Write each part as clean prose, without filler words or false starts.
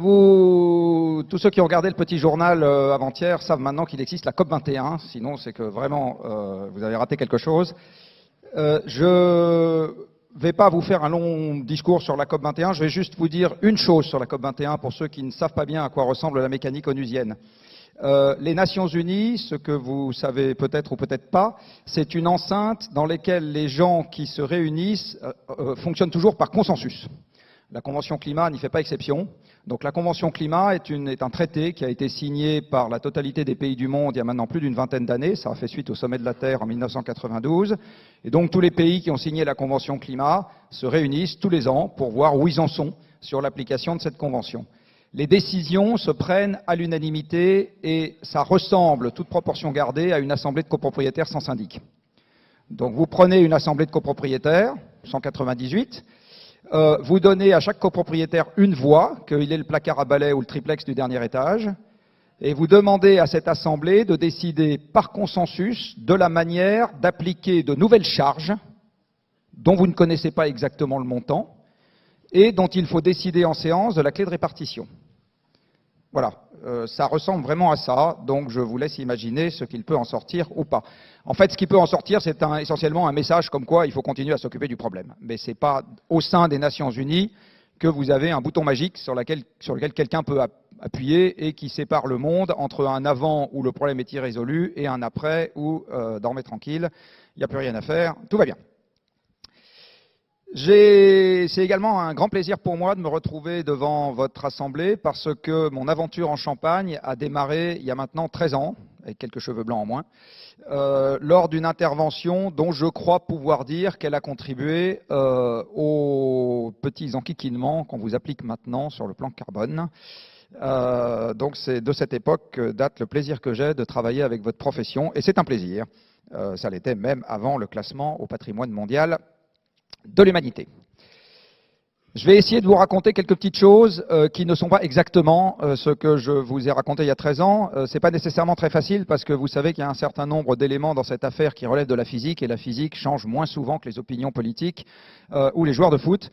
Tous ceux qui ont regardé le petit journal avant-hier savent maintenant qu'il existe la COP21, sinon c'est que vraiment vous avez raté quelque chose. Je vais pas vous faire un long discours sur la COP21, je vais juste vous dire une chose sur la COP21 pour ceux qui ne savent pas bien à quoi ressemble la mécanique onusienne. Les Nations Unies, ce que vous savez peut-être ou peut-être pas, c'est une enceinte dans laquelle les gens qui se réunissent fonctionnent toujours par consensus. La Convention climat n'y fait pas exception. Donc la Convention climat est un traité qui a été signé par la totalité des pays du monde il y a maintenant plus d'une vingtaine d'années. Ça a fait suite au sommet de la Terre en 1992. Et donc tous les pays qui ont signé la Convention climat se réunissent tous les ans pour voir où ils en sont sur l'application de cette convention. Les décisions se prennent à l'unanimité et ça ressemble, toute proportion gardée, à une assemblée de copropriétaires sans syndic. Donc vous prenez une assemblée de copropriétaires, 198, vous donnez à chaque copropriétaire une voix, qu'il ait le placard à balai ou le triplex du dernier étage, et vous demandez à cette assemblée de décider par consensus de la manière d'appliquer de nouvelles charges dont vous ne connaissez pas exactement le montant et dont il faut décider en séance de la clé de répartition. Voilà, ça ressemble vraiment à ça, donc je vous laisse imaginer ce qu'il peut en sortir ou pas. En fait, ce qui peut en sortir, c'est essentiellement un message comme quoi il faut continuer à s'occuper du problème. Mais ce n'est pas au sein des Nations Unies que vous avez un bouton magique sur lequel quelqu'un peut appuyer et qui sépare le monde entre un avant où le problème est irrésolu et un après où dormez tranquille, il n'y a plus rien à faire, tout va bien. C'est également un grand plaisir pour moi de me retrouver devant votre assemblée parce que mon aventure en Champagne a démarré il y a maintenant 13 ans, avec quelques cheveux blancs en moins, lors d'une intervention dont je crois pouvoir dire qu'elle a contribué aux petits enquiquinements qu'on vous applique maintenant sur le plan carbone. Donc c'est de cette époque que date le plaisir que j'ai de travailler avec votre profession, et c'est un plaisir. Ça l'était même avant le classement au patrimoine mondial de l'humanité. Je vais essayer de vous raconter quelques petites choses qui ne sont pas exactement ce que je vous ai raconté il y a 13 ans. C'est pas nécessairement très facile parce que vous savez qu'il y a un certain nombre d'éléments dans cette affaire qui relèvent de la physique et la physique change moins souvent que les opinions politiques ou les joueurs de foot.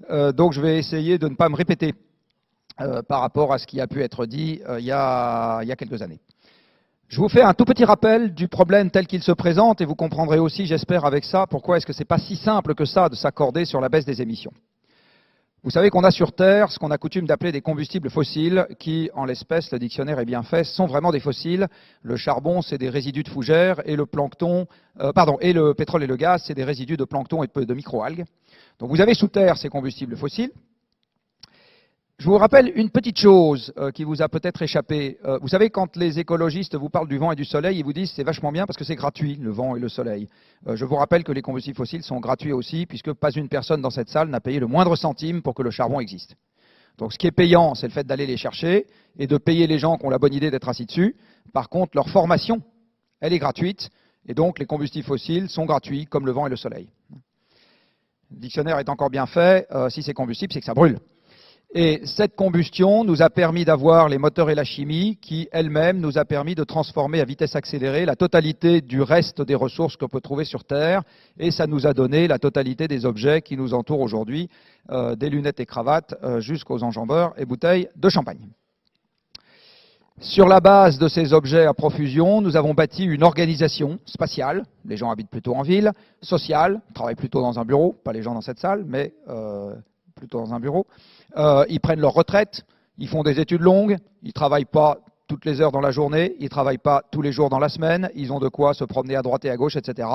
Donc je vais essayer de ne pas me répéter par rapport à ce qui a pu être dit il y a quelques années. Je vous fais un tout petit rappel du problème tel qu'il se présente et vous comprendrez aussi, j'espère, avec ça, pourquoi est-ce que c'est pas si simple que ça de s'accorder sur la baisse des émissions. Vous savez qu'on a sur Terre ce qu'on a coutume d'appeler des combustibles fossiles qui, en l'espèce, le dictionnaire est bien fait, sont vraiment des fossiles. Le charbon, c'est des résidus de fougères et le pétrole et le gaz, c'est des résidus de plancton et de microalgues. Donc vous avez sous Terre ces combustibles fossiles. Je vous rappelle une petite chose qui vous a peut-être échappé. Vous savez, quand les écologistes vous parlent du vent et du soleil, ils vous disent c'est vachement bien parce que c'est gratuit, le vent et le soleil. Je vous rappelle que les combustibles fossiles sont gratuits aussi, puisque pas une personne dans cette salle n'a payé le moindre centime pour que le charbon existe. Donc ce qui est payant, c'est le fait d'aller les chercher et de payer les gens qui ont la bonne idée d'être assis dessus. Par contre, leur formation, elle est gratuite, et donc les combustibles fossiles sont gratuits, comme le vent et le soleil. Le dictionnaire est encore bien fait, si c'est combustible, c'est que ça brûle. Et cette combustion nous a permis d'avoir les moteurs et la chimie qui, elle-même, nous a permis de transformer à vitesse accélérée la totalité du reste des ressources qu'on peut trouver sur Terre. Et ça nous a donné la totalité des objets qui nous entourent aujourd'hui, des lunettes et cravates jusqu'aux enjambeurs et bouteilles de champagne. Sur la base de ces objets à profusion, nous avons bâti une organisation spatiale. Les gens habitent plutôt en ville, sociale, travaillent plutôt dans un bureau, pas les gens dans cette salle, mais plutôt dans un bureau. Ils prennent leur retraite, ils font des études longues, ils ne travaillent pas toutes les heures dans la journée, ils ne travaillent pas tous les jours dans la semaine, ils ont de quoi se promener à droite et à gauche, etc.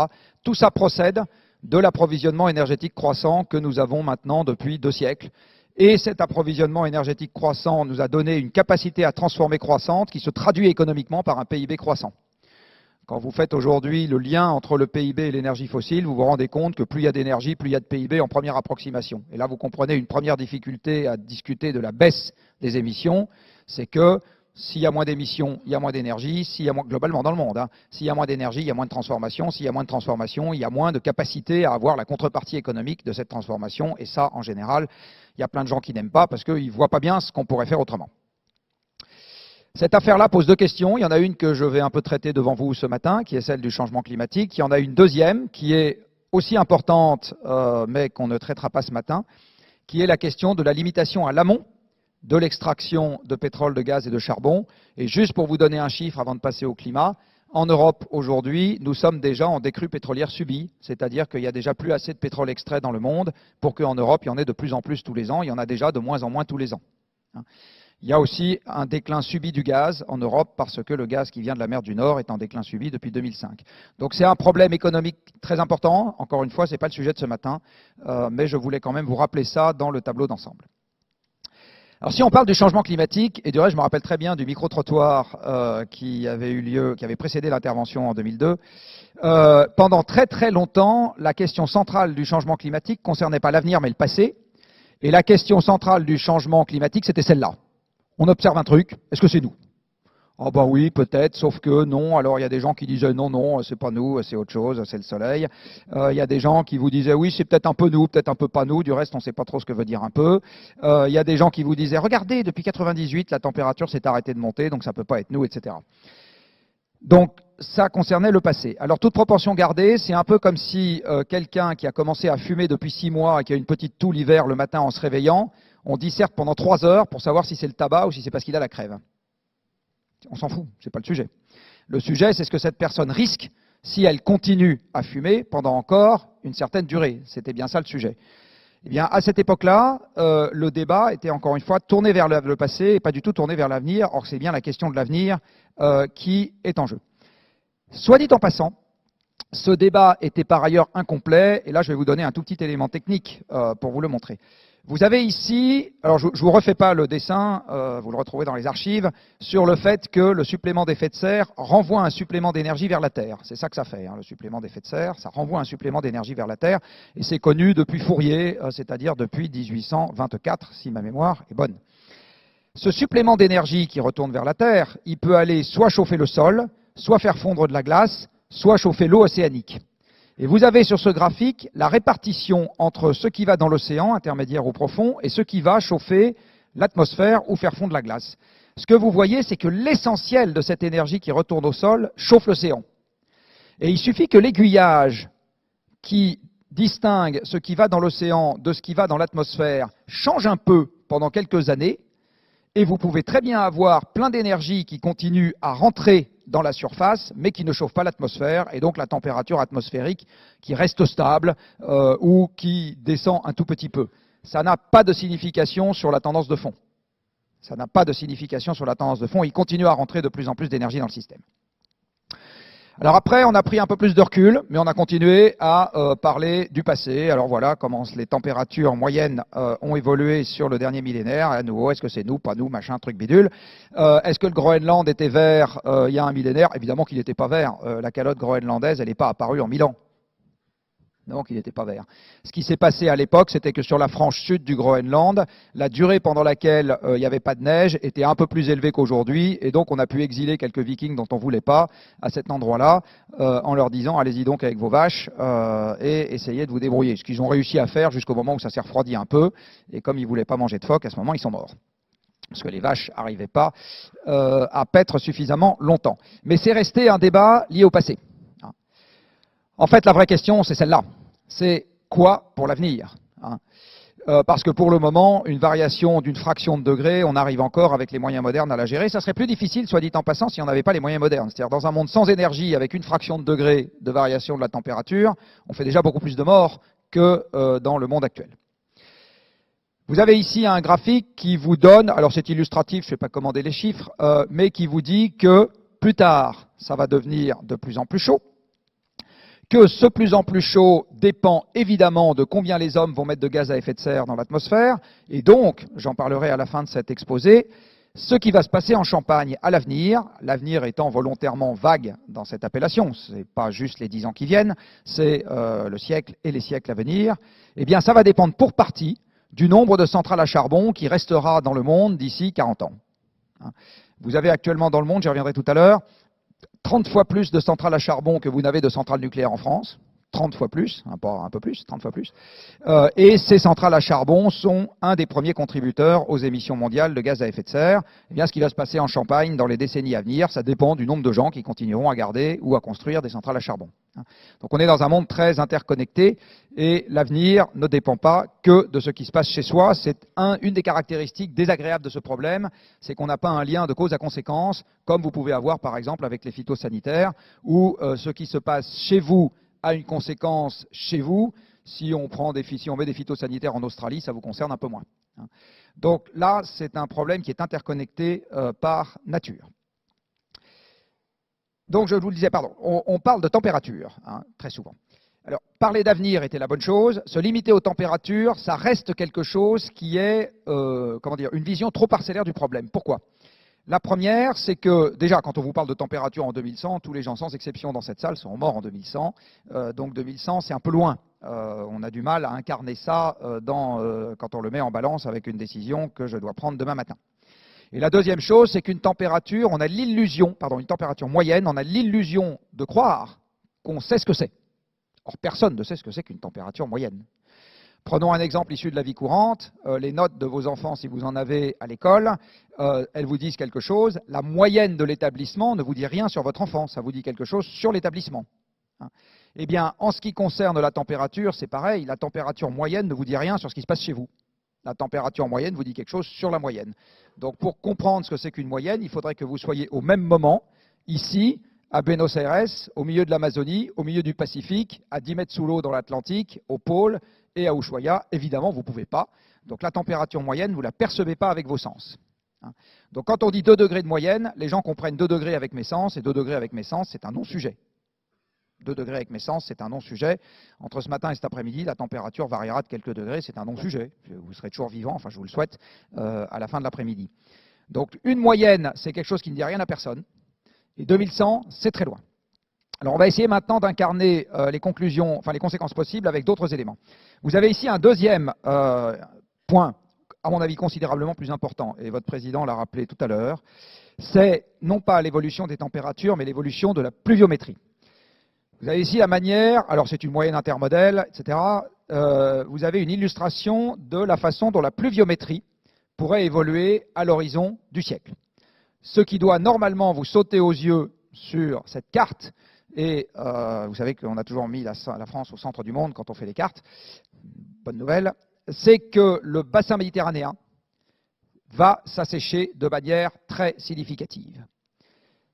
Tout ça procède de l'approvisionnement énergétique croissant que nous avons maintenant depuis 2 siècles. Et cet approvisionnement énergétique croissant nous a donné une capacité à transformer croissante qui se traduit économiquement par un PIB croissant. Quand vous faites aujourd'hui le lien entre le PIB et l'énergie fossile, vous vous rendez compte que plus il y a d'énergie, plus il y a de PIB en première approximation. Et là, vous comprenez une première difficulté à discuter de la baisse des émissions, c'est que s'il y a moins d'émissions, il y a moins d'énergie, globalement dans le monde, s'il y a moins d'énergie, il y a moins de transformation, s'il y a moins de transformation, il y a moins de capacité à avoir la contrepartie économique de cette transformation. Et ça, en général, il y a plein de gens qui n'aiment pas parce qu'ils ne voient pas bien ce qu'on pourrait faire autrement. Cette affaire-là pose 2 questions. Il y en a une que je vais un peu traiter devant vous ce matin, qui est celle du changement climatique. Il y en a une deuxième, qui est aussi importante, mais qu'on ne traitera pas ce matin, qui est la question de la limitation à l'amont de l'extraction de pétrole, de gaz et de charbon. Et juste pour vous donner un chiffre avant de passer au climat, en Europe, aujourd'hui, nous sommes déjà en décrue pétrolière subie, c'est-à-dire qu'il n'y a déjà plus assez de pétrole extrait dans le monde pour qu'en Europe, il y en ait de plus en plus tous les ans. Il y en a déjà de moins en moins tous les ans. Il y a aussi un déclin subi du gaz en Europe parce que le gaz qui vient de la mer du Nord est en déclin subi depuis 2005. Donc c'est un problème économique très important. Encore une fois, ce n'est pas le sujet de ce matin, mais je voulais quand même vous rappeler ça dans le tableau d'ensemble. Alors si on parle du changement climatique, et du reste je me rappelle très bien du micro-trottoir qui avait eu lieu, qui avait précédé l'intervention en 2002, pendant très très longtemps, la question centrale du changement climatique ne concernait pas l'avenir mais le passé, et la question centrale du changement climatique c'était celle-là. On observe un truc, est-ce que c'est nous? Ah bah oui, peut-être, sauf que non. Alors il y a des gens qui disaient non, c'est pas nous, c'est autre chose, c'est le soleil. Il y a des gens qui vous disaient oui, c'est peut-être un peu nous, peut-être un peu pas nous. Du reste, on ne sait pas trop ce que veut dire un peu. Il y a des gens qui vous disaient regardez, depuis 98, la température s'est arrêtée de monter, donc ça peut pas être nous, etc. Donc ça concernait le passé. Alors toute proportion gardée, c'est un peu comme si quelqu'un qui a commencé à fumer depuis 6 mois et qui a une petite toux l'hiver le matin en se réveillant, on disserte pendant 3 heures pour savoir si c'est le tabac ou si c'est parce qu'il a la crève. On s'en fout, c'est pas le sujet. Le sujet, c'est ce que cette personne risque si elle continue à fumer pendant encore une certaine durée. C'était bien ça le sujet. Eh bien, à cette époque-là, le débat était encore une fois tourné vers le passé et pas du tout tourné vers l'avenir. Or, c'est bien la question de l'avenir qui est en jeu. Soit dit en passant, ce débat était par ailleurs incomplet, et là je vais vous donner un tout petit élément technique pour vous le montrer. Vous avez ici, alors je ne vous refais pas le dessin, vous le retrouvez dans les archives, sur le fait que le supplément d'effet de serre renvoie un supplément d'énergie vers la Terre. C'est ça que ça fait, hein, le supplément d'effet de serre, ça renvoie un supplément d'énergie vers la Terre, et c'est connu depuis Fourier, c'est-à-dire depuis 1824, si ma mémoire est bonne. Ce supplément d'énergie qui retourne vers la Terre, il peut aller soit chauffer le sol, soit faire fondre de la glace, soit chauffer l'eau océanique. Et vous avez sur ce graphique la répartition entre ce qui va dans l'océan, intermédiaire ou profond, et ce qui va chauffer l'atmosphère ou faire fondre la glace. Ce que vous voyez, c'est que l'essentiel de cette énergie qui retourne au sol chauffe l'océan. Et il suffit que l'aiguillage qui distingue ce qui va dans l'océan de ce qui va dans l'atmosphère change un peu pendant quelques années, et vous pouvez très bien avoir plein d'énergie qui continue à rentrer dans la surface, mais qui ne chauffe pas l'atmosphère, et donc la température atmosphérique qui reste stable ou qui descend un tout petit peu. Ça n'a pas de signification sur la tendance de fond. Ça n'a pas de signification sur la tendance de fond. Il continue à rentrer de plus en plus d'énergie dans le système. Alors après, on a pris un peu plus de recul, mais on a continué à parler du passé. Alors voilà comment les températures moyennes ont évolué sur le dernier millénaire. À nouveau, est-ce que c'est nous, pas nous, machin, truc bidule. Est-ce que le Groenland était vert il y a un millénaire? Évidemment qu'il n'était pas vert. La calotte groenlandaise, elle n'est pas apparue en 1000 ans. Donc il n'était pas vert. Ce qui s'est passé à l'époque, c'était que sur la frange sud du Groenland, la durée pendant laquelle il n'y avait pas de neige était un peu plus élevée qu'aujourd'hui, et donc on a pu exiler quelques vikings dont on ne voulait pas à cet endroit-là, en leur disant allez-y donc avec vos vaches et essayez de vous débrouiller. Ce qu'ils ont réussi à faire jusqu'au moment où ça s'est refroidi un peu, et comme ils ne voulaient pas manger de phoques, à ce moment ils sont morts. Parce que les vaches n'arrivaient pas à paître suffisamment longtemps. Mais c'est resté un débat lié au passé. En fait, la vraie question, c'est celle-là. C'est quoi pour l'avenir, hein? Parce que pour le moment, une variation d'une fraction de degré, on arrive encore avec les moyens modernes à la gérer. Ça serait plus difficile, soit dit en passant, si on n'avait pas les moyens modernes. C'est-à-dire dans un monde sans énergie, avec une fraction de degré de variation de la température, on fait déjà beaucoup plus de morts que dans le monde actuel. Vous avez ici un graphique qui vous donne, alors c'est illustratif, je ne vais pas commander les chiffres, mais qui vous dit que plus tard, ça va devenir de plus en plus chaud, que ce plus en plus chaud dépend évidemment de combien les hommes vont mettre de gaz à effet de serre dans l'atmosphère, et donc, j'en parlerai à la fin de cet exposé, ce qui va se passer en Champagne à l'avenir, l'avenir étant volontairement vague dans cette appellation, ce n'est pas juste les 10 ans qui viennent, c'est le siècle et les siècles à venir, eh bien ça va dépendre pour partie du nombre de centrales à charbon qui restera dans le monde d'ici 40 ans. Vous avez actuellement dans le monde, j'y reviendrai tout à l'heure, 30 fois plus de centrales à charbon que vous n'avez de centrales nucléaires en France. 30 fois plus, un peu plus, 30 fois plus. Et ces centrales à charbon sont un des premiers contributeurs aux émissions mondiales de gaz à effet de serre. Eh bien, ce qui va se passer en Champagne dans les décennies à venir, ça dépend du nombre de gens qui continueront à garder ou à construire des centrales à charbon. Donc on est dans un monde très interconnecté et l'avenir ne dépend pas que de ce qui se passe chez soi. C'est une des caractéristiques désagréables de ce problème, c'est qu'on n'a pas un lien de cause à conséquence, comme vous pouvez avoir par exemple avec les phytosanitaires, où ce qui se passe chez vous a une conséquence chez vous. Si on met des phytosanitaires en Australie, ça vous concerne un peu moins. Donc là, c'est un problème qui est interconnecté par nature. Donc je vous le disais, on parle de température, très souvent. Alors, parler d'avenir était la bonne chose. Se limiter aux températures, ça reste quelque chose qui est, une vision trop parcellaire du problème. Pourquoi ? La première, c'est que, déjà, quand on vous parle de température en 2100, tous les gens, sans exception dans cette salle, sont morts en 2100. Donc 2100, c'est un peu loin. On a du mal à incarner ça quand on le met en balance avec une décision que je dois prendre demain matin. Et la deuxième chose, c'est qu'une température, une température moyenne, on a l'illusion de croire qu'on sait ce que c'est. Or, personne ne sait ce que c'est qu'une température moyenne. Prenons un exemple issu de la vie courante. Les notes de vos enfants, si vous en avez à l'école, elles vous disent quelque chose. La moyenne de l'établissement ne vous dit rien sur votre enfant, ça vous dit quelque chose sur l'établissement. Eh bien, en ce qui concerne la température, c'est pareil. La température moyenne ne vous dit rien sur ce qui se passe chez vous. La température moyenne vous dit quelque chose sur la moyenne. Donc, pour comprendre ce que c'est qu'une moyenne, il faudrait que vous soyez au même moment, ici, à Buenos Aires, au milieu de l'Amazonie, au milieu du Pacifique, à 10 mètres sous l'eau dans l'Atlantique, au pôle et à Ushuaia. Évidemment, vous ne pouvez pas. Donc, la température moyenne, vous ne la percevez pas avec vos sens. Donc, quand on dit 2 degrés de moyenne, les gens comprennent 2 degrés avec mes sens, et 2 degrés avec mes sens, c'est un non-sujet. 2 degrés avec mes sens, c'est un non-sujet. Entre ce matin et cet après-midi, la température variera de quelques degrés, c'est un non-sujet. Vous serez toujours vivant, enfin je vous le souhaite, à la fin de l'après-midi. Donc une moyenne, c'est quelque chose qui ne dit rien à personne. Et 2100, c'est très loin. Alors on va essayer maintenant d'incarner les conséquences possibles avec d'autres éléments. Vous avez ici un deuxième point, à mon avis considérablement plus important, et votre président l'a rappelé tout à l'heure, c'est non pas l'évolution des températures, mais l'évolution de la pluviométrie. Vous avez ici la manière, alors c'est une moyenne intermodèle, etc. Vous avez une illustration de la façon dont la pluviométrie pourrait évoluer à l'horizon du siècle. Ce qui doit normalement vous sauter aux yeux sur cette carte, et vous savez qu'on a toujours mis la France au centre du monde quand on fait les cartes, bonne nouvelle, c'est que le bassin méditerranéen va s'assécher de manière très significative.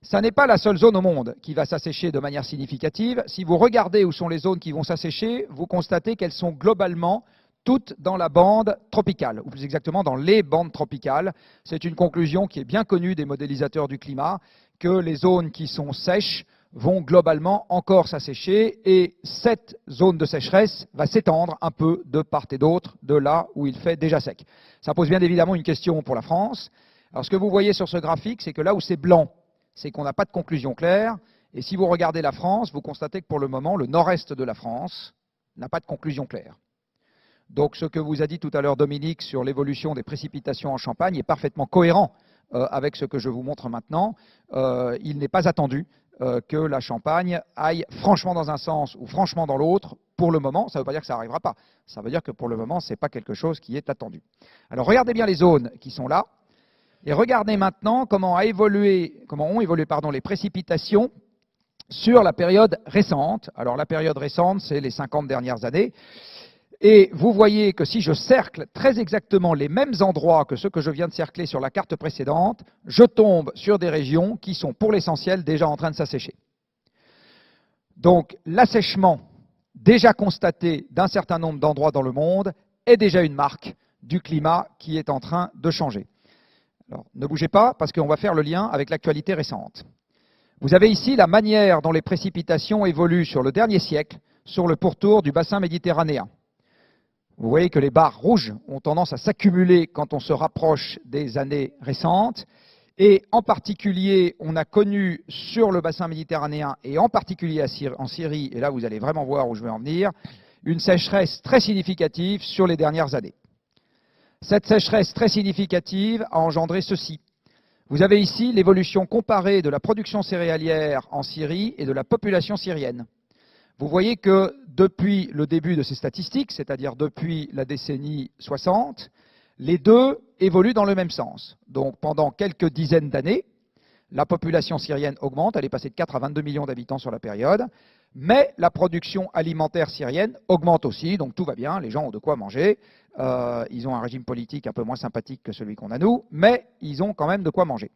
Ça n'est pas la seule zone au monde qui va s'assécher de manière significative. Si vous regardez où sont les zones qui vont s'assécher, vous constatez qu'elles sont globalement toutes dans la bande tropicale, ou plus exactement dans les bandes tropicales. C'est une conclusion qui est bien connue des modélisateurs du climat, que les zones qui sont sèches vont globalement encore s'assécher, et cette zone de sécheresse va s'étendre un peu de part et d'autre de là où il fait déjà sec. Ça pose bien évidemment une question pour la France. Alors ce que vous voyez sur ce graphique, c'est que là où c'est blanc, c'est qu'on n'a pas de conclusion claire. Et si vous regardez la France, vous constatez que pour le moment, le nord-est de la France n'a pas de conclusion claire. Donc ce que vous a dit tout à l'heure Dominique sur l'évolution des précipitations en Champagne est parfaitement cohérent avec ce que je vous montre maintenant. Il n'est pas attendu que la Champagne aille franchement dans un sens ou franchement dans l'autre pour le moment. Ça ne veut pas dire que ça n'arrivera pas. Ça veut dire que pour le moment, ce n'est pas quelque chose qui est attendu. Alors regardez bien les zones qui sont là. Et regardez maintenant comment ont évolué les précipitations sur la période récente. Alors la période récente, c'est les 50 dernières années. Et vous voyez que si je cercle très exactement les mêmes endroits que ceux que je viens de cercler sur la carte précédente, je tombe sur des régions qui sont pour l'essentiel déjà en train de s'assécher. Donc l'assèchement déjà constaté d'un certain nombre d'endroits dans le monde est déjà une marque du climat qui est en train de changer. Alors, ne bougez pas, parce qu'on va faire le lien avec l'actualité récente. Vous avez ici la manière dont les précipitations évoluent sur le dernier siècle, sur le pourtour du bassin méditerranéen. Vous voyez que les barres rouges ont tendance à s'accumuler quand on se rapproche des années récentes. Et en particulier, on a connu sur le bassin méditerranéen, et en particulier en Syrie, et là vous allez vraiment voir où je vais en venir, une sécheresse très significative sur les dernières années. Cette sécheresse très significative a engendré ceci. Vous avez ici l'évolution comparée de la production céréalière en Syrie et de la population syrienne. Vous voyez que depuis le début de ces statistiques, c'est-à-dire depuis la décennie 60, les deux évoluent dans le même sens. Donc pendant quelques dizaines d'années, la population syrienne augmente, elle est passée de 4 à 22 millions d'habitants sur la période, mais la production alimentaire syrienne augmente aussi, donc tout va bien, les gens ont de quoi manger, ils ont un régime politique un peu moins sympathique que celui qu'on a nous, mais ils ont quand même de quoi manger.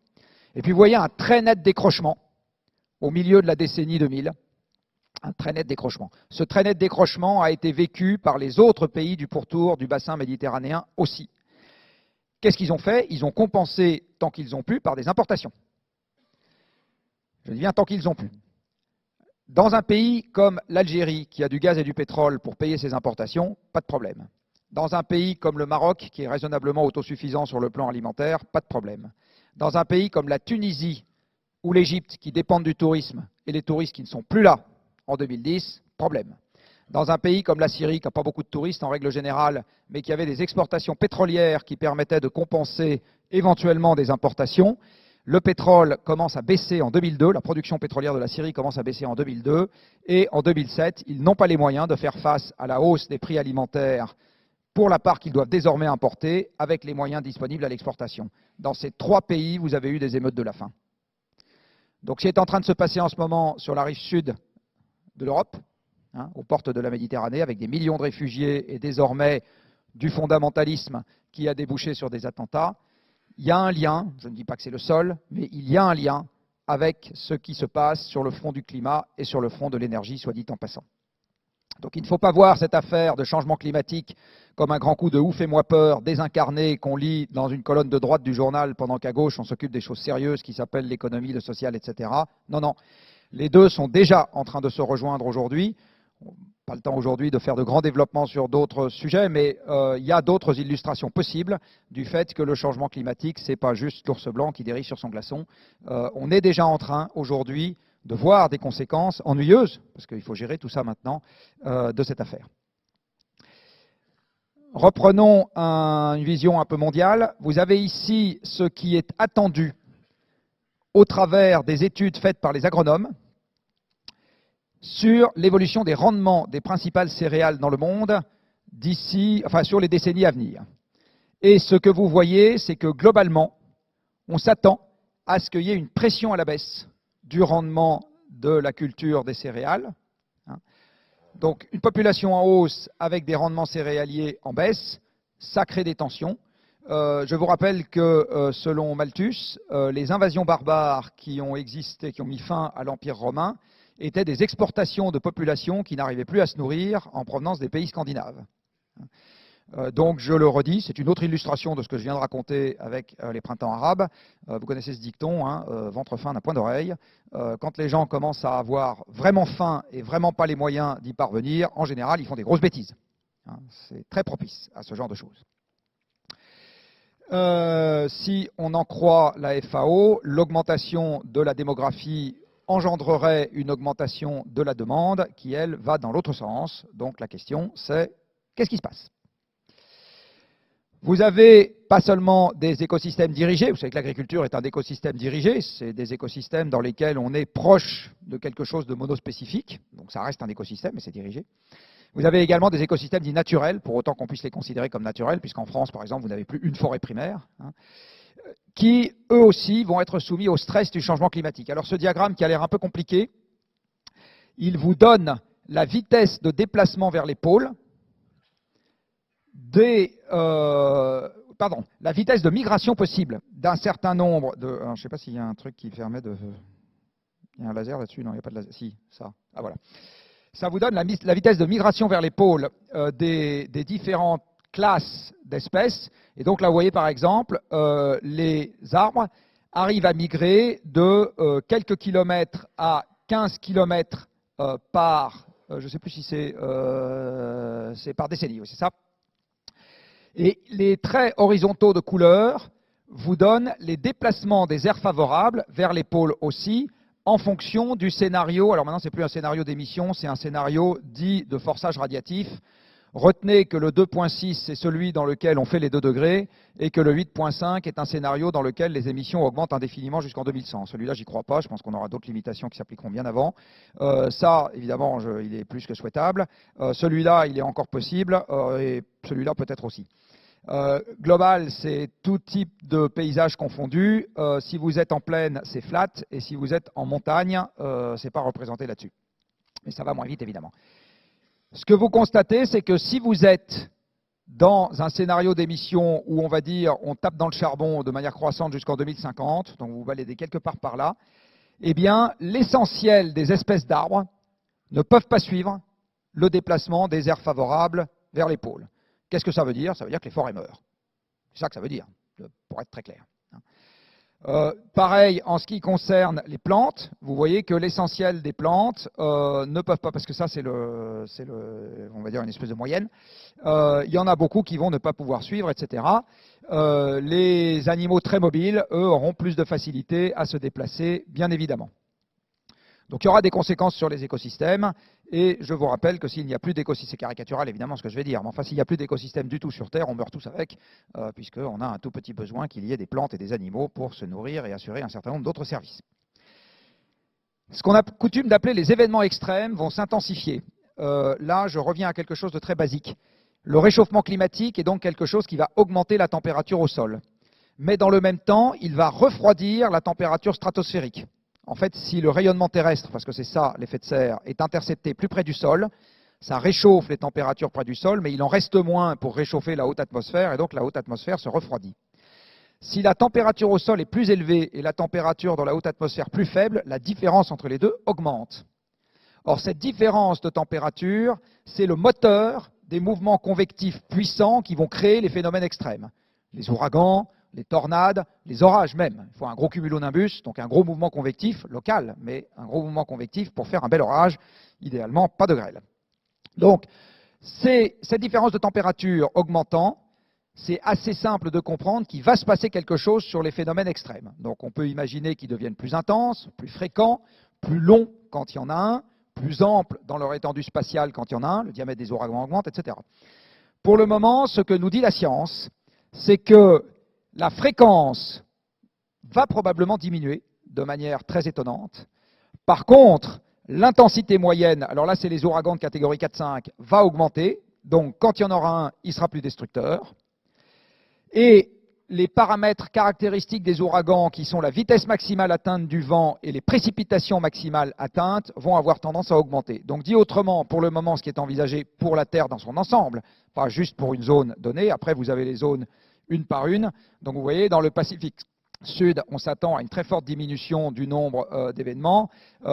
Et puis vous voyez un très net décrochement au milieu de la décennie 2000, un très net décrochement. Ce très net décrochement a été vécu par les autres pays du pourtour du bassin méditerranéen aussi. Qu'est-ce qu'ils ont fait? Ils ont compensé tant qu'ils ont pu par des importations. Je dis bien tant qu'ils ont pu. Dans un pays comme l'Algérie, qui a du gaz et du pétrole pour payer ses importations, pas de problème. Dans un pays comme le Maroc, qui est raisonnablement autosuffisant sur le plan alimentaire, pas de problème. Dans un pays comme la Tunisie ou l'Égypte, qui dépendent du tourisme, et les touristes qui ne sont plus là en 2010, problème. Dans un pays comme la Syrie, qui n'a pas beaucoup de touristes en règle générale, mais qui avait des exportations pétrolières qui permettaient de compenser éventuellement des importations, le pétrole commence à baisser en 2002, la production pétrolière de la Syrie commence à baisser en 2002, et en 2007, ils n'ont pas les moyens de faire face à la hausse des prix alimentaires pour la part qu'ils doivent désormais importer, avec les moyens disponibles à l'exportation. Dans ces trois pays, vous avez eu des émeutes de la faim. Donc ce qui est en train de se passer en ce moment sur la rive sud de l'Europe, aux portes de la Méditerranée, avec des millions de réfugiés et désormais du fondamentalisme qui a débouché sur des attentats, il y a un lien, je ne dis pas que c'est le seul, mais il y a un lien avec ce qui se passe sur le front du climat et sur le front de l'énergie, soit dit en passant. Donc il ne faut pas voir cette affaire de changement climatique comme un grand coup de ouf et moi peur désincarné qu'on lit dans une colonne de droite du journal pendant qu'à gauche on s'occupe des choses sérieuses qui s'appellent l'économie, le social, etc. Non, non. Les deux sont déjà en train de se rejoindre aujourd'hui. Pas le temps aujourd'hui de faire de grands développements sur d'autres sujets, mais il y a d'autres illustrations possibles du fait que le changement climatique, ce n'est pas juste l'ours blanc qui dérive sur son glaçon. On est déjà en train aujourd'hui de voir des conséquences ennuyeuses, parce qu'il faut gérer tout ça maintenant, de cette affaire. Reprenons une vision un peu mondiale. Vous avez ici ce qui est attendu au travers des études faites par les agronomes sur l'évolution des rendements des principales céréales dans le monde sur les décennies à venir. Et ce que vous voyez, c'est que globalement, on s'attend à ce qu'il y ait une pression à la baisse du rendement de la culture des céréales. Donc une population en hausse avec des rendements céréaliers en baisse, ça crée des tensions. Je vous rappelle que selon Malthus, les invasions barbares qui ont existé, qui ont mis fin à l'Empire romain, étaient des exportations de populations qui n'arrivaient plus à se nourrir en provenance des pays scandinaves. Donc je le redis, c'est une autre illustration de ce que je viens de raconter avec les printemps arabes. Vous connaissez ce dicton, ventre fin d'un point d'oreille. Quand les gens commencent à avoir vraiment faim et vraiment pas les moyens d'y parvenir, en général, ils font des grosses bêtises. C'est très propice à ce genre de choses. Si on en croit la FAO, l'augmentation de la démographie engendrerait une augmentation de la demande qui, elle, va dans l'autre sens. Donc la question, c'est qu'est-ce qui se passe? Vous avez pas seulement des écosystèmes dirigés, vous savez que l'agriculture est un écosystème dirigé, c'est des écosystèmes dans lesquels on est proche de quelque chose de monospécifique, donc ça reste un écosystème, mais c'est dirigé. Vous avez également des écosystèmes dits naturels, pour autant qu'on puisse les considérer comme naturels, puisqu'en France, par exemple, vous n'avez plus une forêt primaire, qui, eux aussi, vont être soumis au stress du changement climatique. Alors ce diagramme qui a l'air un peu compliqué, il vous donne la vitesse de déplacement vers les pôles, la vitesse de migration possible d'un certain nombre de... Alors, je ne sais pas s'il y a un truc qui permet de... Il y a un laser là-dessus? Non, il n'y a pas de laser. Si, ça. Ah voilà. Ça vous donne la vitesse de migration vers les pôles des différentes classes d'espèces. Et donc là, vous voyez par exemple, les arbres arrivent à migrer de quelques kilomètres à 15 kilomètres par... je ne sais plus si c'est par décennie, c'est ça? Et les traits horizontaux de couleur vous donnent les déplacements des aires favorables vers les pôles aussi, en fonction du scénario. Alors maintenant, ce n'est plus un scénario d'émission, c'est un scénario dit de forçage radiatif. Retenez que le 2.6, c'est celui dans lequel on fait les 2 degrés, et que le 8.5 est un scénario dans lequel les émissions augmentent indéfiniment jusqu'en 2100. Celui-là, j'y crois pas, je pense qu'on aura d'autres limitations qui s'appliqueront bien avant. Ça, évidemment, il est plus que souhaitable. Celui-là, il est encore possible, et celui-là peut-être aussi. Global, c'est tout type de paysage confondu. Si vous êtes en plaine, c'est flat, et si vous êtes en montagne, c'est pas représenté là-dessus. Mais ça va moins vite, évidemment. Ce que vous constatez, c'est que si vous êtes dans un scénario d'émission où on va dire on tape dans le charbon de manière croissante jusqu'en 2050, donc vous baladez quelque part par là, eh bien l'essentiel des espèces d'arbres ne peuvent pas suivre le déplacement des aires favorables vers les pôles. Qu'est-ce que ça veut dire? Ça veut dire que les forêts meurent. C'est ça que ça veut dire, pour être très clair. Pareil, en ce qui concerne les plantes, vous voyez que l'essentiel des plantes ne peuvent pas, parce que ça c'est on va dire une espèce de moyenne, il y en a beaucoup qui vont ne pas pouvoir suivre, etc. Les animaux très mobiles, eux, auront plus de facilité à se déplacer, bien évidemment. Donc il y aura des conséquences sur les écosystèmes, et je vous rappelle que s'il n'y a plus d'écosystème, c'est caricatural évidemment ce que je vais dire, mais enfin s'il n'y a plus d'écosystème du tout sur Terre, on meurt tous avec, puisqu'on a un tout petit besoin qu'il y ait des plantes et des animaux pour se nourrir et assurer un certain nombre d'autres services. Ce qu'on a coutume d'appeler les événements extrêmes vont s'intensifier. Là, je reviens à quelque chose de très basique. Le réchauffement climatique est donc quelque chose qui va augmenter la température au sol. Mais dans le même temps, il va refroidir la température stratosphérique. En fait, si le rayonnement terrestre, parce que c'est ça l'effet de serre, est intercepté plus près du sol, ça réchauffe les températures près du sol, mais il en reste moins pour réchauffer la haute atmosphère, et donc la haute atmosphère se refroidit. Si la température au sol est plus élevée et la température dans la haute atmosphère plus faible, la différence entre les deux augmente. Or, cette différence de température, c'est le moteur des mouvements convectifs puissants qui vont créer les phénomènes extrêmes. Les ouragans, les tornades, les orages même. Il faut un gros cumulonimbus, donc un gros mouvement convectif local, mais un gros mouvement convectif pour faire un bel orage, idéalement pas de grêle. Donc, cette différence de température augmentant, c'est assez simple de comprendre qu'il va se passer quelque chose sur les phénomènes extrêmes. Donc on peut imaginer qu'ils deviennent plus intenses, plus fréquents, plus longs quand il y en a un, plus amples dans leur étendue spatiale quand il y en a un, le diamètre des ouragans augmente, etc. Pour le moment, ce que nous dit la science, c'est que la fréquence va probablement diminuer de manière très étonnante. Par contre, l'intensité moyenne, alors là c'est les ouragans de catégorie 4-5, va augmenter. Donc quand il y en aura un, il sera plus destructeur. Et les paramètres caractéristiques des ouragans, qui sont la vitesse maximale atteinte du vent et les précipitations maximales atteintes, vont avoir tendance à augmenter. Donc dit autrement, pour le moment, ce qui est envisagé pour la Terre dans son ensemble, pas juste pour une zone donnée, après vous avez les zones une par une. Donc vous voyez, dans le Pacifique Sud, on s'attend à une très forte diminution du nombre d'événements,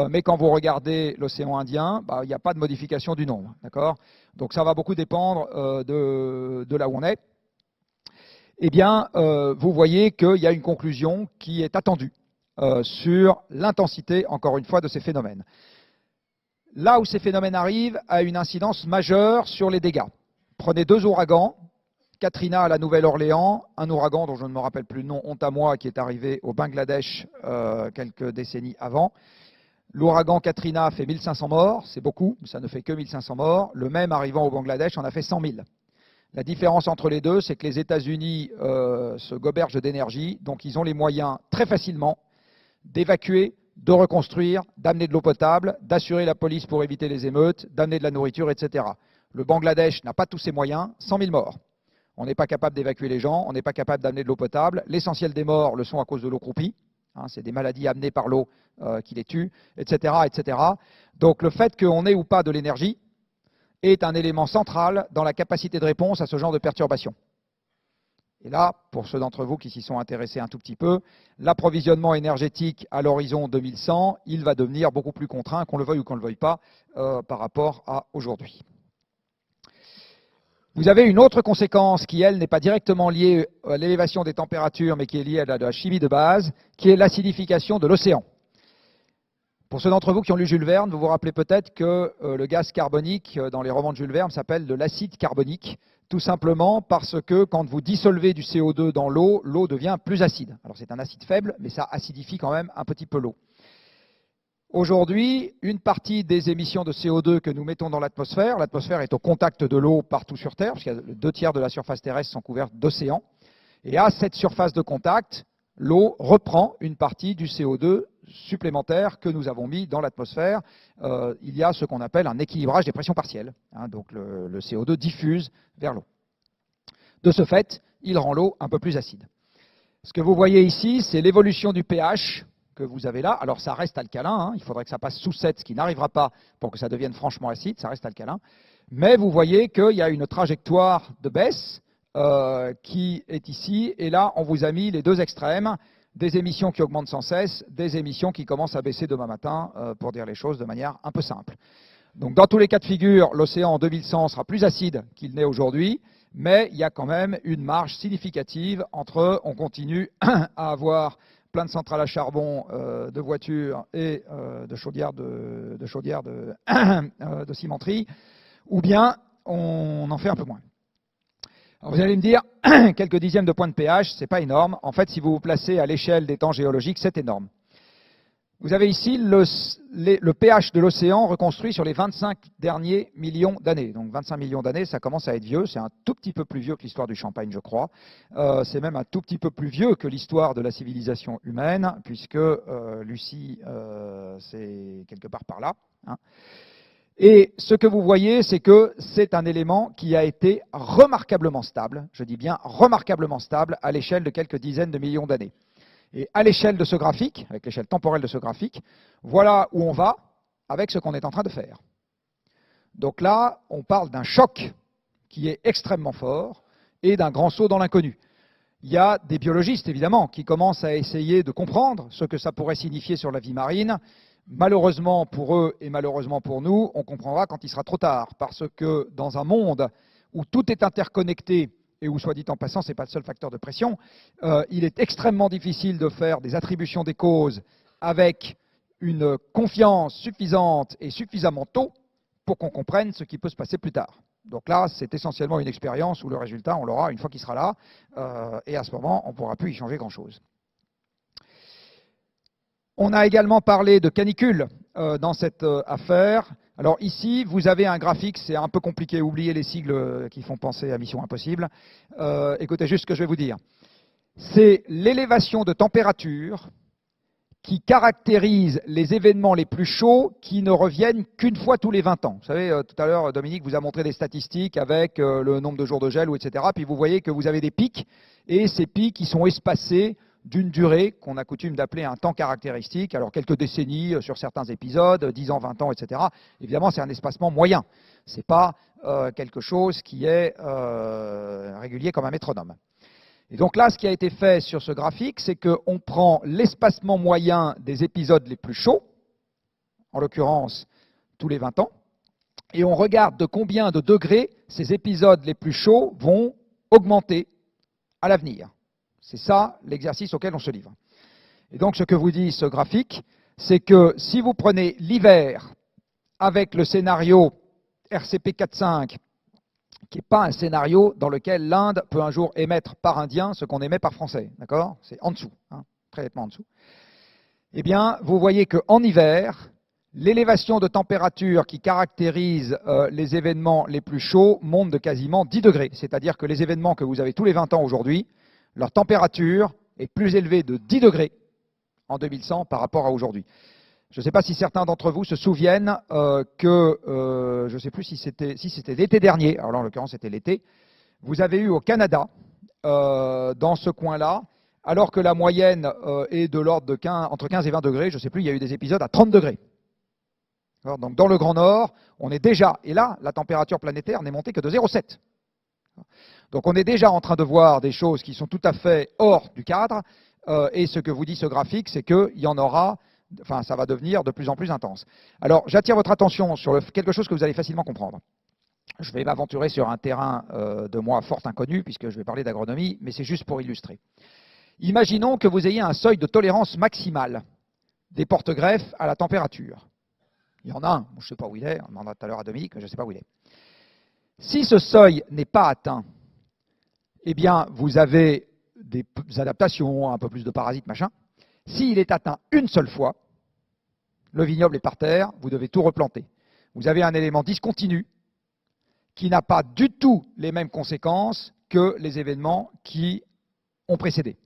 mais quand vous regardez l'océan Indien, il n'y a pas de modification du nombre. Donc ça va beaucoup dépendre de là où on est. Eh bien, vous voyez qu'il y a une conclusion qui est attendue sur l'intensité, encore une fois, de ces phénomènes. Là où ces phénomènes arrivent, a une incidence majeure sur les dégâts. Prenez 2 ouragans, Katrina à la Nouvelle-Orléans, un ouragan dont je ne me rappelle plus le nom, honte à moi, qui est arrivé au Bangladesh quelques décennies avant. L'ouragan Katrina fait 1500 morts, c'est beaucoup, mais ça ne fait que 1500 morts. Le même arrivant au Bangladesh en a fait 100 000. La différence entre les deux, c'est que les États-Unis se gobergent d'énergie, donc ils ont les moyens très facilement d'évacuer, de reconstruire, d'amener de l'eau potable, d'assurer la police pour éviter les émeutes, d'amener de la nourriture, etc. Le Bangladesh n'a pas tous ces moyens, 100 000 morts. On n'est pas capable d'évacuer les gens, on n'est pas capable d'amener de l'eau potable. L'essentiel des morts le sont à cause de l'eau croupie. C'est des maladies amenées par l'eau qui les tuent, etc., etc. Donc le fait qu'on ait ou pas de l'énergie est un élément central dans la capacité de réponse à ce genre de perturbations. Et là, pour ceux d'entre vous qui s'y sont intéressés un tout petit peu, l'approvisionnement énergétique à l'horizon 2100, il va devenir beaucoup plus contraint, qu'on le veuille ou qu'on ne le veuille pas, par rapport à aujourd'hui. Vous avez une autre conséquence qui, elle, n'est pas directement liée à l'élévation des températures, mais qui est liée à la chimie de base, qui est l'acidification de l'océan. Pour ceux d'entre vous qui ont lu Jules Verne, vous vous rappelez peut-être que le gaz carbonique dans les romans de Jules Verne s'appelle de l'acide carbonique, tout simplement parce que quand vous dissolvez du CO2 dans l'eau, l'eau devient plus acide. Alors c'est un acide faible, mais ça acidifie quand même un petit peu l'eau. Aujourd'hui, une partie des émissions de CO2 que nous mettons dans l'atmosphère est au contact de l'eau partout sur Terre, parce que 2 tiers de la surface terrestre sont couverts d'océans. Et à cette surface de contact, l'eau reprend une partie du CO2 supplémentaire que nous avons mis dans l'atmosphère. Il y a ce qu'on appelle un équilibrage des pressions partielles. Donc le CO2 diffuse vers l'eau. De ce fait, il rend l'eau un peu plus acide. Ce que vous voyez ici, c'est l'évolution du pH que vous avez là. Alors ça reste alcalin, il faudrait que ça passe sous 7, ce qui n'arrivera pas pour que ça devienne franchement acide, ça reste alcalin. Mais vous voyez qu'il y a une trajectoire de baisse qui est ici, et là on vous a mis les deux extrêmes, des émissions qui augmentent sans cesse, des émissions qui commencent à baisser demain matin, pour dire les choses de manière un peu simple. Donc dans tous les cas de figure, l'océan en 2100 sera plus acide qu'il n'est aujourd'hui, mais il y a quand même une marge significative entre on continue à avoir plein de centrales à charbon, de voitures et de chaudières de cimenterie, ou bien on en fait un peu moins. Alors vous allez me dire, quelques dixièmes de points de pH, c'est pas énorme. En fait, si vous vous placez à l'échelle des temps géologiques, c'est énorme. Vous avez ici le pH de l'océan reconstruit sur les 25 derniers millions d'années. Donc 25 millions d'années, ça commence à être vieux. C'est un tout petit peu plus vieux que l'histoire du Champagne, je crois. C'est même un tout petit peu plus vieux que l'histoire de la civilisation humaine, puisque Lucie, c'est quelque part par là. Et ce que vous voyez, c'est que c'est un élément qui a été remarquablement stable, je dis bien remarquablement stable, à l'échelle de quelques dizaines de millions d'années. Et à l'échelle de ce graphique, avec l'échelle temporelle de ce graphique, voilà où on va avec ce qu'on est en train de faire. Donc là, on parle d'un choc qui est extrêmement fort et d'un grand saut dans l'inconnu. Il y a des biologistes, évidemment, qui commencent à essayer de comprendre ce que ça pourrait signifier sur la vie marine. Malheureusement pour eux et malheureusement pour nous, on comprendra quand il sera trop tard, parce que dans un monde où tout est interconnecté, et où, soit dit en passant, ce n'est pas le seul facteur de pression, il est extrêmement difficile de faire des attributions des causes avec une confiance suffisante et suffisamment tôt pour qu'on comprenne ce qui peut se passer plus tard. Donc là, c'est essentiellement une expérience où le résultat, on l'aura une fois qu'il sera là, et à ce moment, on ne pourra plus y changer grand-chose. On a également parlé de canicule dans cette affaire. Alors ici, vous avez un graphique, c'est un peu compliqué, oubliez les sigles qui font penser à Mission Impossible. Écoutez juste ce que je vais vous dire. C'est l'élévation de température qui caractérise les événements les plus chauds qui ne reviennent qu'une fois tous les 20 ans. Vous savez, tout à l'heure, Dominique vous a montré des statistiques avec le nombre de jours de gel, etc. Puis vous voyez que vous avez des pics, et ces pics, ils sont espacés d'une durée qu'on a coutume d'appeler un temps caractéristique. Alors quelques décennies sur certains épisodes, 10 ans, 20 ans, etc. Évidemment, c'est un espacement moyen. Ce n'est pas quelque chose qui est régulier comme un métronome. Et donc là, ce qui a été fait sur ce graphique, c'est qu'on prend l'espacement moyen des épisodes les plus chauds, en l'occurrence tous les 20 ans, et on regarde de combien de degrés ces épisodes les plus chauds vont augmenter à l'avenir. C'est ça l'exercice auquel on se livre. Et donc ce que vous dit ce graphique, c'est que si vous prenez l'hiver avec le scénario RCP 4.5, qui n'est pas un scénario dans lequel l'Inde peut un jour émettre par indien ce qu'on émet par français, d'accord? C'est en dessous, très nettement en dessous. Eh bien, vous voyez qu'en hiver, l'élévation de température qui caractérise les événements les plus chauds monte de quasiment 10 degrés. C'est-à-dire que les événements que vous avez tous les 20 ans aujourd'hui, leur température est plus élevée de 10 degrés en 2100 par rapport à aujourd'hui. Je ne sais pas si certains d'entre vous se souviennent que, je ne sais plus si c'était l'été dernier, alors là en l'occurrence c'était l'été, vous avez eu au Canada, dans ce coin-là, alors que la moyenne est de l'ordre de entre 15 et 20 degrés, je ne sais plus, il y a eu des épisodes à 30 degrés. Alors, donc dans le Grand Nord, on est déjà, et là la température planétaire n'est montée que de 0,7. Donc on est déjà en train de voir des choses qui sont tout à fait hors du cadre, et ce que vous dit ce graphique, c'est qu'il y en aura, enfin ça va devenir de plus en plus intense. Alors j'attire votre attention sur quelque chose que vous allez facilement comprendre. Je vais m'aventurer sur un terrain de moi fort inconnu, puisque je vais parler d'agronomie, mais c'est juste pour illustrer. Imaginons que vous ayez un seuil de tolérance maximale des porte-greffes à la température. Il y en a un, je ne sais pas où il est, on demandera tout à l'heure à Dominique, mais je ne sais pas où il est. Si ce seuil n'est pas atteint, eh bien, vous avez des adaptations, un peu plus de parasites, machin. S'il est atteint une seule fois, Le vignoble est par terre, vous devez tout replanter. Vous avez un élément discontinu qui n'a pas du tout les mêmes conséquences que les événements qui ont précédé.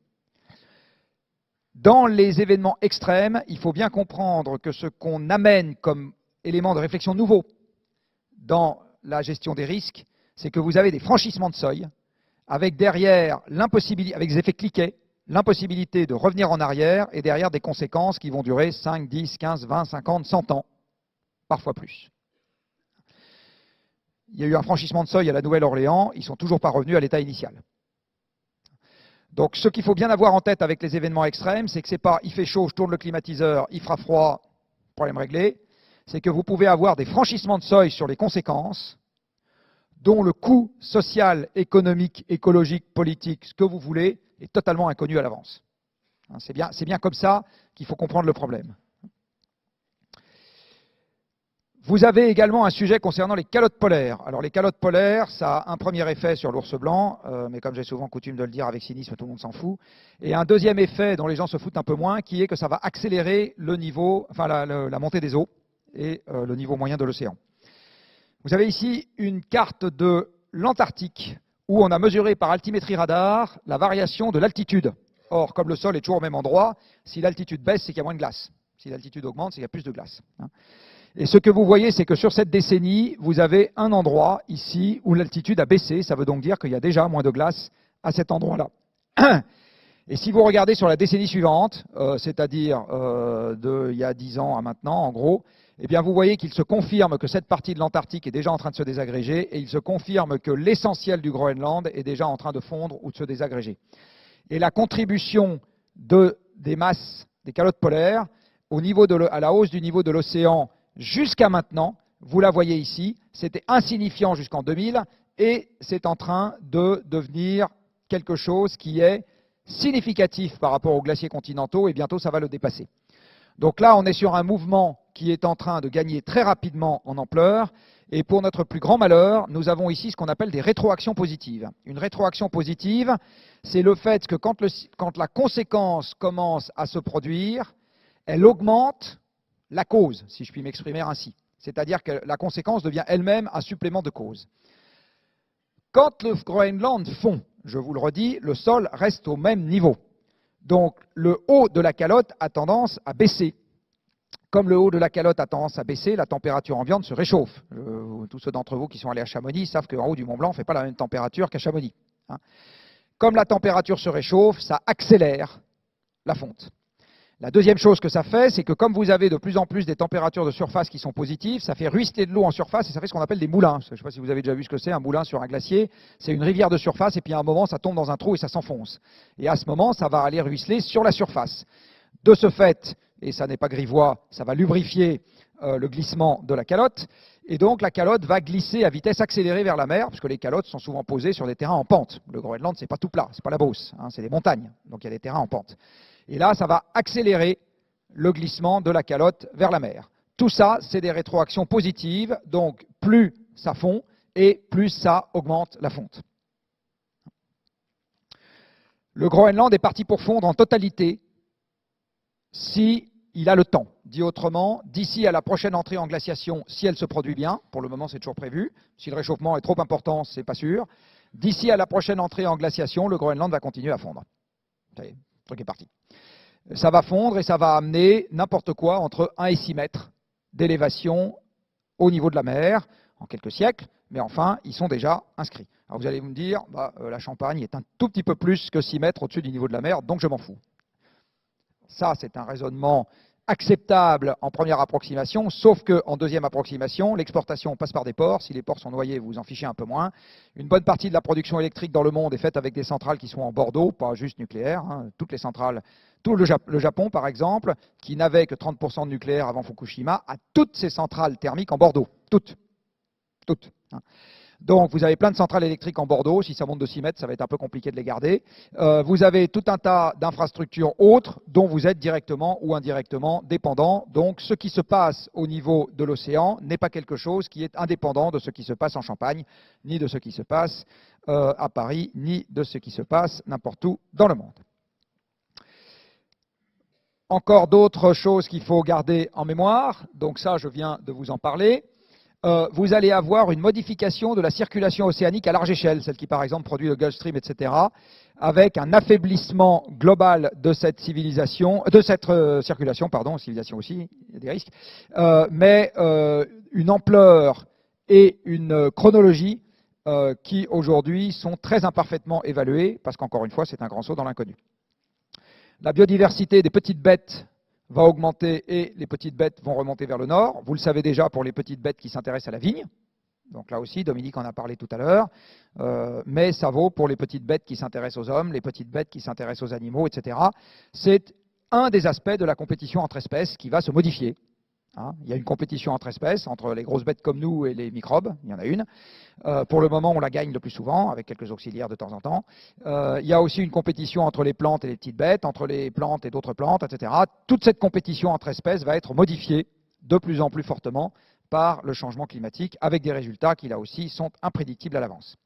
Dans les événements extrêmes, il faut bien comprendre que ce qu'on amène comme élément de réflexion nouveau dans la gestion des risques, c'est que vous avez des franchissements de seuil avec derrière l'impossibilité, avec des effets cliquets, l'impossibilité de revenir en arrière et derrière des conséquences qui vont durer 5, 10, 15, 20, 50, 100 ans, parfois plus. Il y a eu un franchissement de seuil à la Nouvelle-Orléans, ils ne sont toujours pas revenus à l'état initial. Donc ce qu'il faut bien avoir en tête avec les événements extrêmes, c'est que ce n'est pas il fait chaud, je tourne le climatiseur, il fera froid, problème réglé. C'est que vous pouvez avoir des franchissements de seuil sur les conséquences, dont le coût social, économique, écologique, politique, ce que vous voulez, est totalement inconnu à l'avance. C'est bien comme ça qu'il faut comprendre le problème. Vous avez également un sujet concernant les calottes polaires. Alors les calottes polaires, ça a un premier effet sur l'ours blanc, mais comme j'ai souvent coutume de le dire avec cynisme, tout le monde s'en fout. Et un deuxième effet dont les gens se foutent un peu moins, qui est que ça va accélérer le niveau, enfin la montée des eaux et le niveau moyen de l'océan. Vous avez ici une carte de l'Antarctique où on a mesuré par altimétrie radar la variation de l'altitude. Or, comme le sol est toujours au même endroit, si l'altitude baisse, c'est qu'il y a moins de glace. Si l'altitude augmente, c'est qu'il y a plus de glace. Et ce que vous voyez, c'est que sur cette décennie, vous avez un endroit ici où l'altitude a baissé. Ça veut donc dire qu'il y a déjà moins de glace à cet endroit-là. Et si vous regardez sur la décennie suivante, c'est-à-dire d'il y a 10 ans à maintenant, en gros, eh bien vous voyez qu'il se confirme que cette partie de l'Antarctique est déjà en train de se désagréger et il se confirme que l'essentiel du Groenland est déjà en train de fondre ou de se désagréger. Et la contribution des masses des calottes polaires à la hausse du niveau de l'océan jusqu'à maintenant, vous la voyez ici, c'était insignifiant jusqu'en 2000 et c'est en train de devenir quelque chose qui est significatif par rapport aux glaciers continentaux et bientôt ça va le dépasser. Donc là, on est sur un mouvement qui est en train de gagner très rapidement en ampleur et pour notre plus grand malheur, nous avons ici ce qu'on appelle des rétroactions positives. Une rétroaction positive, c'est le fait que quand la conséquence commence à se produire, elle augmente la cause, si je puis m'exprimer ainsi. C'est-à-dire que la conséquence devient elle-même un supplément de cause. Quand le Groenland fond, je vous le redis, le sol reste au même niveau. Donc le haut de la calotte a tendance à baisser. Comme le haut de la calotte a tendance à baisser, la température ambiante se réchauffe. Tous ceux d'entre vous qui sont allés à Chamonix savent qu'en haut du Mont Blanc, on ne fait pas la même température qu'à Chamonix. Comme la température se réchauffe, ça accélère la fonte. La deuxième chose que ça fait, c'est que comme vous avez de plus en plus des températures de surface qui sont positives, ça fait ruisseler de l'eau en surface et ça fait ce qu'on appelle des moulins. Je ne sais pas si vous avez déjà vu ce que c'est, un moulin sur un glacier. C'est une rivière de surface et puis à un moment, ça tombe dans un trou et ça s'enfonce. Et à ce moment, ça va aller ruisseler sur la surface. De ce fait, et ça n'est pas grivois, ça va lubrifier le glissement de la calotte. Et donc la calotte va glisser à vitesse accélérée vers la mer, parce que les calottes sont souvent posées sur des terrains en pente. Le Groenland, c'est pas tout plat, c'est pas la Beauce, c'est des montagnes, donc il y a des terrains en pente. Et là, ça va accélérer le glissement de la calotte vers la mer. Tout ça, c'est des rétroactions positives, donc plus ça fond et plus ça augmente la fonte. Le Groenland est parti pour fondre en totalité si il a le temps. Dit autrement, d'ici à la prochaine entrée en glaciation, si elle se produit bien, pour le moment c'est toujours prévu, si le réchauffement est trop important, c'est pas sûr, d'ici à la prochaine entrée en glaciation, le Groenland va continuer à fondre. Ça y est, le truc est parti. Ça va fondre et ça va amener n'importe quoi entre 1 et 6 mètres d'élévation au niveau de la mer, en quelques siècles, mais enfin, ils sont déjà inscrits. Alors vous allez me dire, la Champagne est un tout petit peu plus que 6 mètres au-dessus du niveau de la mer, donc je m'en fous. Ça, c'est un raisonnement acceptable en première approximation, sauf qu'en deuxième approximation, l'exportation passe par des ports. Si les ports sont noyés, vous vous en fichez un peu moins. Une bonne partie de la production électrique dans le monde est faite avec des centrales qui sont en Bordeaux, pas juste nucléaires. Toutes les centrales, tout le Japon, par exemple, qui n'avait que 30% de nucléaire avant Fukushima, a toutes ses centrales thermiques en Bordeaux. Toutes. Donc, vous avez plein de centrales électriques en Bordeaux. Si ça monte de 6 mètres, ça va être un peu compliqué de les garder. Vous avez tout un tas d'infrastructures autres dont vous êtes directement ou indirectement dépendant. Donc, ce qui se passe au niveau de l'océan n'est pas quelque chose qui est indépendant de ce qui se passe en Champagne, ni de ce qui se passe à Paris, ni de ce qui se passe n'importe où dans le monde. Encore d'autres choses qu'il faut garder en mémoire. Donc ça, je viens de vous en parler. Vous allez avoir une modification de la circulation océanique à large échelle, celle qui par exemple produit le Gulf Stream, etc., avec un affaiblissement global de cette civilisation, de cette circulation, pardon, civilisation aussi, il y a des risques, mais une ampleur et une chronologie qui aujourd'hui sont très imparfaitement évaluées, parce qu'encore une fois, c'est un grand saut dans l'inconnu. La biodiversité des petites bêtes va augmenter et les petites bêtes vont remonter vers le nord. Vous le savez déjà pour les petites bêtes qui s'intéressent à la vigne. Donc là aussi, Dominique en a parlé tout à l'heure. Mais ça vaut pour les petites bêtes qui s'intéressent aux hommes, les petites bêtes qui s'intéressent aux animaux, etc. C'est un des aspects de la compétition entre espèces qui va se modifier. Il y a une compétition entre espèces, entre les grosses bêtes comme nous et les microbes, il y en a une. Pour le moment, on la gagne le plus souvent, avec quelques auxiliaires de temps en temps. Il y a aussi une compétition entre les plantes et les petites bêtes, entre les plantes et d'autres plantes, etc. Toute cette compétition entre espèces va être modifiée de plus en plus fortement par le changement climatique, avec des résultats qui, là aussi, sont imprédictibles à l'avance.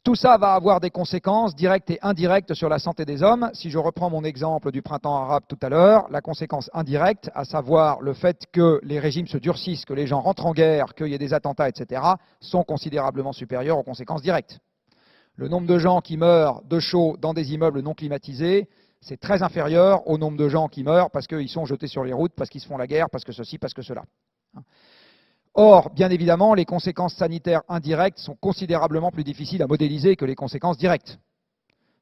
Tout ça va avoir des conséquences directes et indirectes sur la santé des hommes. Si je reprends mon exemple du printemps arabe tout à l'heure, la conséquence indirecte, à savoir le fait que les régimes se durcissent, que les gens rentrent en guerre, qu'il y ait des attentats, etc., sont considérablement supérieures aux conséquences directes. Le nombre de gens qui meurent de chaud dans des immeubles non climatisés, c'est très inférieur au nombre de gens qui meurent parce qu'ils sont jetés sur les routes, parce qu'ils se font la guerre, parce que ceci, parce que cela. Or, bien évidemment, les conséquences sanitaires indirectes sont considérablement plus difficiles à modéliser que les conséquences directes.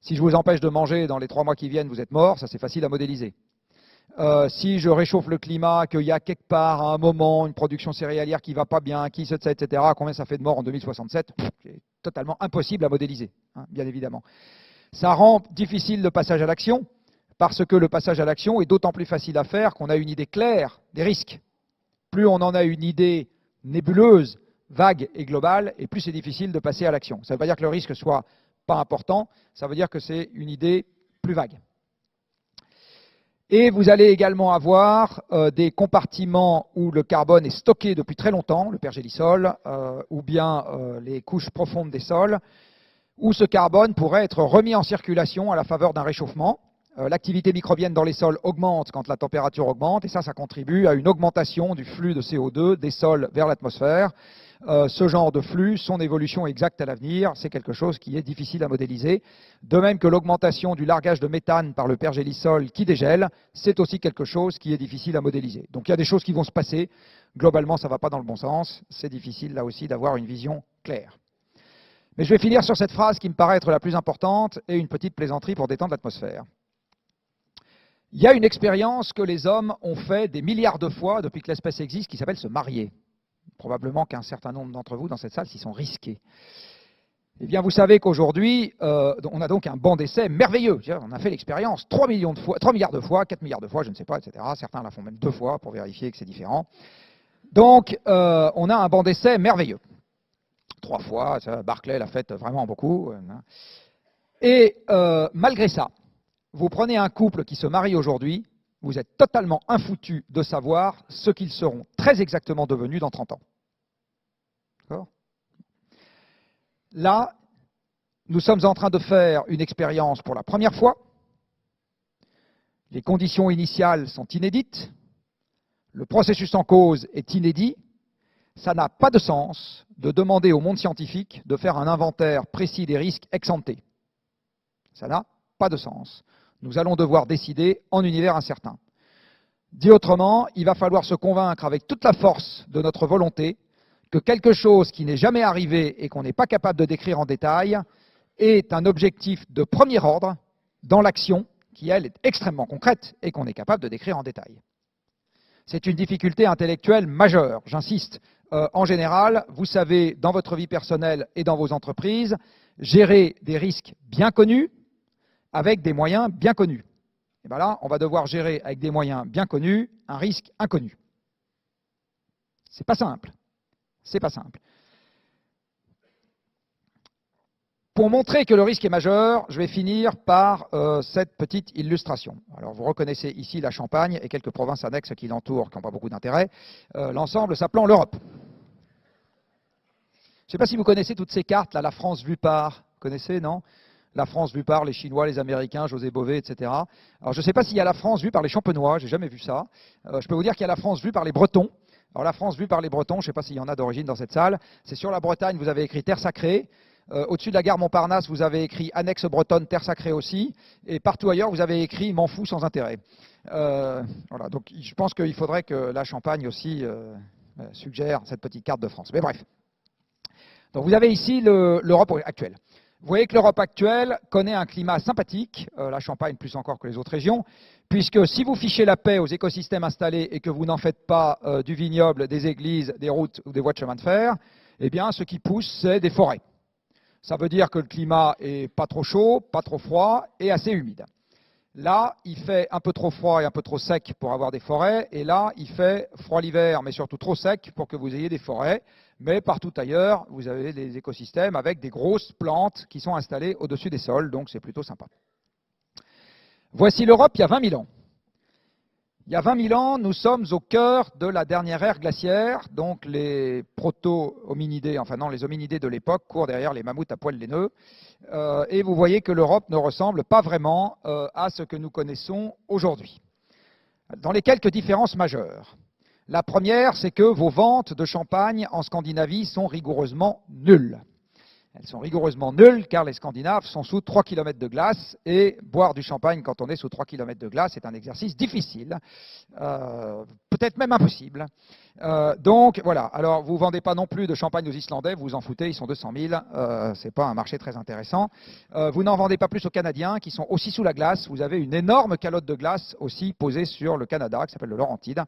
Si je vous empêche de manger dans les 3 mois qui viennent, vous êtes mort, ça c'est facile à modéliser. Si je réchauffe le climat, qu'il y a quelque part, à un moment, une production céréalière qui ne va pas bien, qui se etc., combien ça fait de morts en 2067 ? C'est totalement impossible à modéliser, bien évidemment. Ça rend difficile le passage à l'action, parce que le passage à l'action est d'autant plus facile à faire qu'on a une idée claire des risques. Plus on en a une idée nébuleuse, vague et globale, et plus c'est difficile de passer à l'action. Ça ne veut pas dire que le risque soit pas important, ça veut dire que c'est une idée plus vague. Et vous allez également avoir des compartiments où le carbone est stocké depuis très longtemps, le pergélisol, ou bien les couches profondes des sols, où ce carbone pourrait être remis en circulation à la faveur d'un réchauffement. L'activité microbienne dans les sols augmente quand la température augmente, et ça contribue à une augmentation du flux de CO2 des sols vers l'atmosphère. Ce genre de flux, son évolution exacte à l'avenir, c'est quelque chose qui est difficile à modéliser. De même que l'augmentation du largage de méthane par le pergélisol qui dégèle, c'est aussi quelque chose qui est difficile à modéliser. Donc il y a des choses qui vont se passer. Globalement, ça ne va pas dans le bon sens. C'est difficile là aussi d'avoir une vision claire. Mais je vais finir sur cette phrase qui me paraît être la plus importante et une petite plaisanterie pour détendre l'atmosphère. Il y a une expérience que les hommes ont fait des milliards de fois depuis que l'espèce existe qui s'appelle se marier. Probablement qu'un certain nombre d'entre vous dans cette salle s'y sont risqués. Eh bien, vous savez qu'aujourd'hui, on a donc un banc d'essai merveilleux. On a fait l'expérience 3 milliards de fois, 4 milliards de fois, je ne sais pas, etc. Certains la font même 2 fois pour vérifier que c'est différent. Donc, on a un banc d'essai merveilleux. 3 fois, Barclay l'a fait vraiment beaucoup. Et malgré ça, vous prenez un couple qui se marie aujourd'hui, vous êtes totalement infoutu de savoir ce qu'ils seront très exactement devenus dans 30 ans. D'accord ? Là, nous sommes en train de faire une expérience pour la première fois. Les conditions initiales sont inédites. Le processus en cause est inédit. Ça n'a pas de sens de demander au monde scientifique de faire un inventaire précis des risques ex ante. Ça n'a pas de sens. Nous allons devoir décider en univers incertain. Dit autrement, il va falloir se convaincre avec toute la force de notre volonté que quelque chose qui n'est jamais arrivé et qu'on n'est pas capable de décrire en détail est un objectif de premier ordre dans l'action qui, elle, est extrêmement concrète et qu'on est capable de décrire en détail. C'est une difficulté intellectuelle majeure, j'insiste. En général, vous savez, dans votre vie personnelle et dans vos entreprises, gérer des risques bien connus avec des moyens bien connus. Et bien là, on va devoir gérer avec des moyens bien connus un risque inconnu. C'est pas simple. C'est pas simple. Pour montrer que le risque est majeur, je vais finir par cette petite illustration. Alors vous reconnaissez ici la Champagne et quelques provinces annexes qui l'entourent, qui n'ont pas beaucoup d'intérêt, l'ensemble s'appelant l'Europe. Je ne sais pas si vous connaissez toutes ces cartes, là, la France vue par, vous connaissez, non ? La France vue par les Chinois, les Américains, José Bové, etc. Alors je ne sais pas s'il y a la France vue par les Champenois, j'ai jamais vu ça. Je peux vous dire qu'il y a la France vue par les Bretons. Alors la France vue par les Bretons, je ne sais pas s'il y en a d'origine dans cette salle, c'est sur la Bretagne, vous avez écrit Terre Sacrée. Au-dessus de la gare Montparnasse, vous avez écrit Annexe bretonne, Terre Sacrée aussi. Et partout ailleurs, vous avez écrit M'en fous sans intérêt. Voilà, donc je pense qu'il faudrait que la Champagne aussi suggère cette petite carte de France. Mais bref. Donc vous avez ici l'Europe actuelle. Vous voyez que l'Europe actuelle connaît un climat sympathique, la Champagne plus encore que les autres régions, puisque si vous fichez la paix aux écosystèmes installés et que vous n'en faites pas du vignoble, des églises, des routes ou des voies de chemin de fer, eh bien ce qui pousse, c'est des forêts. Ça veut dire que le climat est pas trop chaud, pas trop froid et assez humide. Là, il fait un peu trop froid et un peu trop sec pour avoir des forêts, et là, il fait froid l'hiver, mais surtout trop sec pour que vous ayez des forêts. Mais partout ailleurs, vous avez des écosystèmes avec des grosses plantes qui sont installées au-dessus des sols, donc c'est plutôt sympa. Voici l'Europe il y a 20 000 ans. Il y a 20 000 ans, nous sommes au cœur de la dernière ère glaciaire, donc les proto-hominidés, enfin non, les hominidés de l'époque courent derrière les mammouths à poils laineux. Et vous voyez que l'Europe ne ressemble pas vraiment à ce que nous connaissons aujourd'hui. Dans les quelques différences majeures. La première, c'est que vos ventes de champagne en Scandinavie sont rigoureusement nulles. Elles sont rigoureusement nulles car les Scandinaves sont sous 3 km de glace et boire du champagne quand on est sous 3 km de glace est un exercice difficile, peut-être même impossible. Donc voilà, alors vous ne vendez pas non plus de champagne aux Islandais, vous vous en foutez, ils sont 200 000, ce n'est pas un marché très intéressant. Vous n'en vendez pas plus aux Canadiens qui sont aussi sous la glace, vous avez une énorme calotte de glace aussi posée sur le Canada qui s'appelle le Laurentide.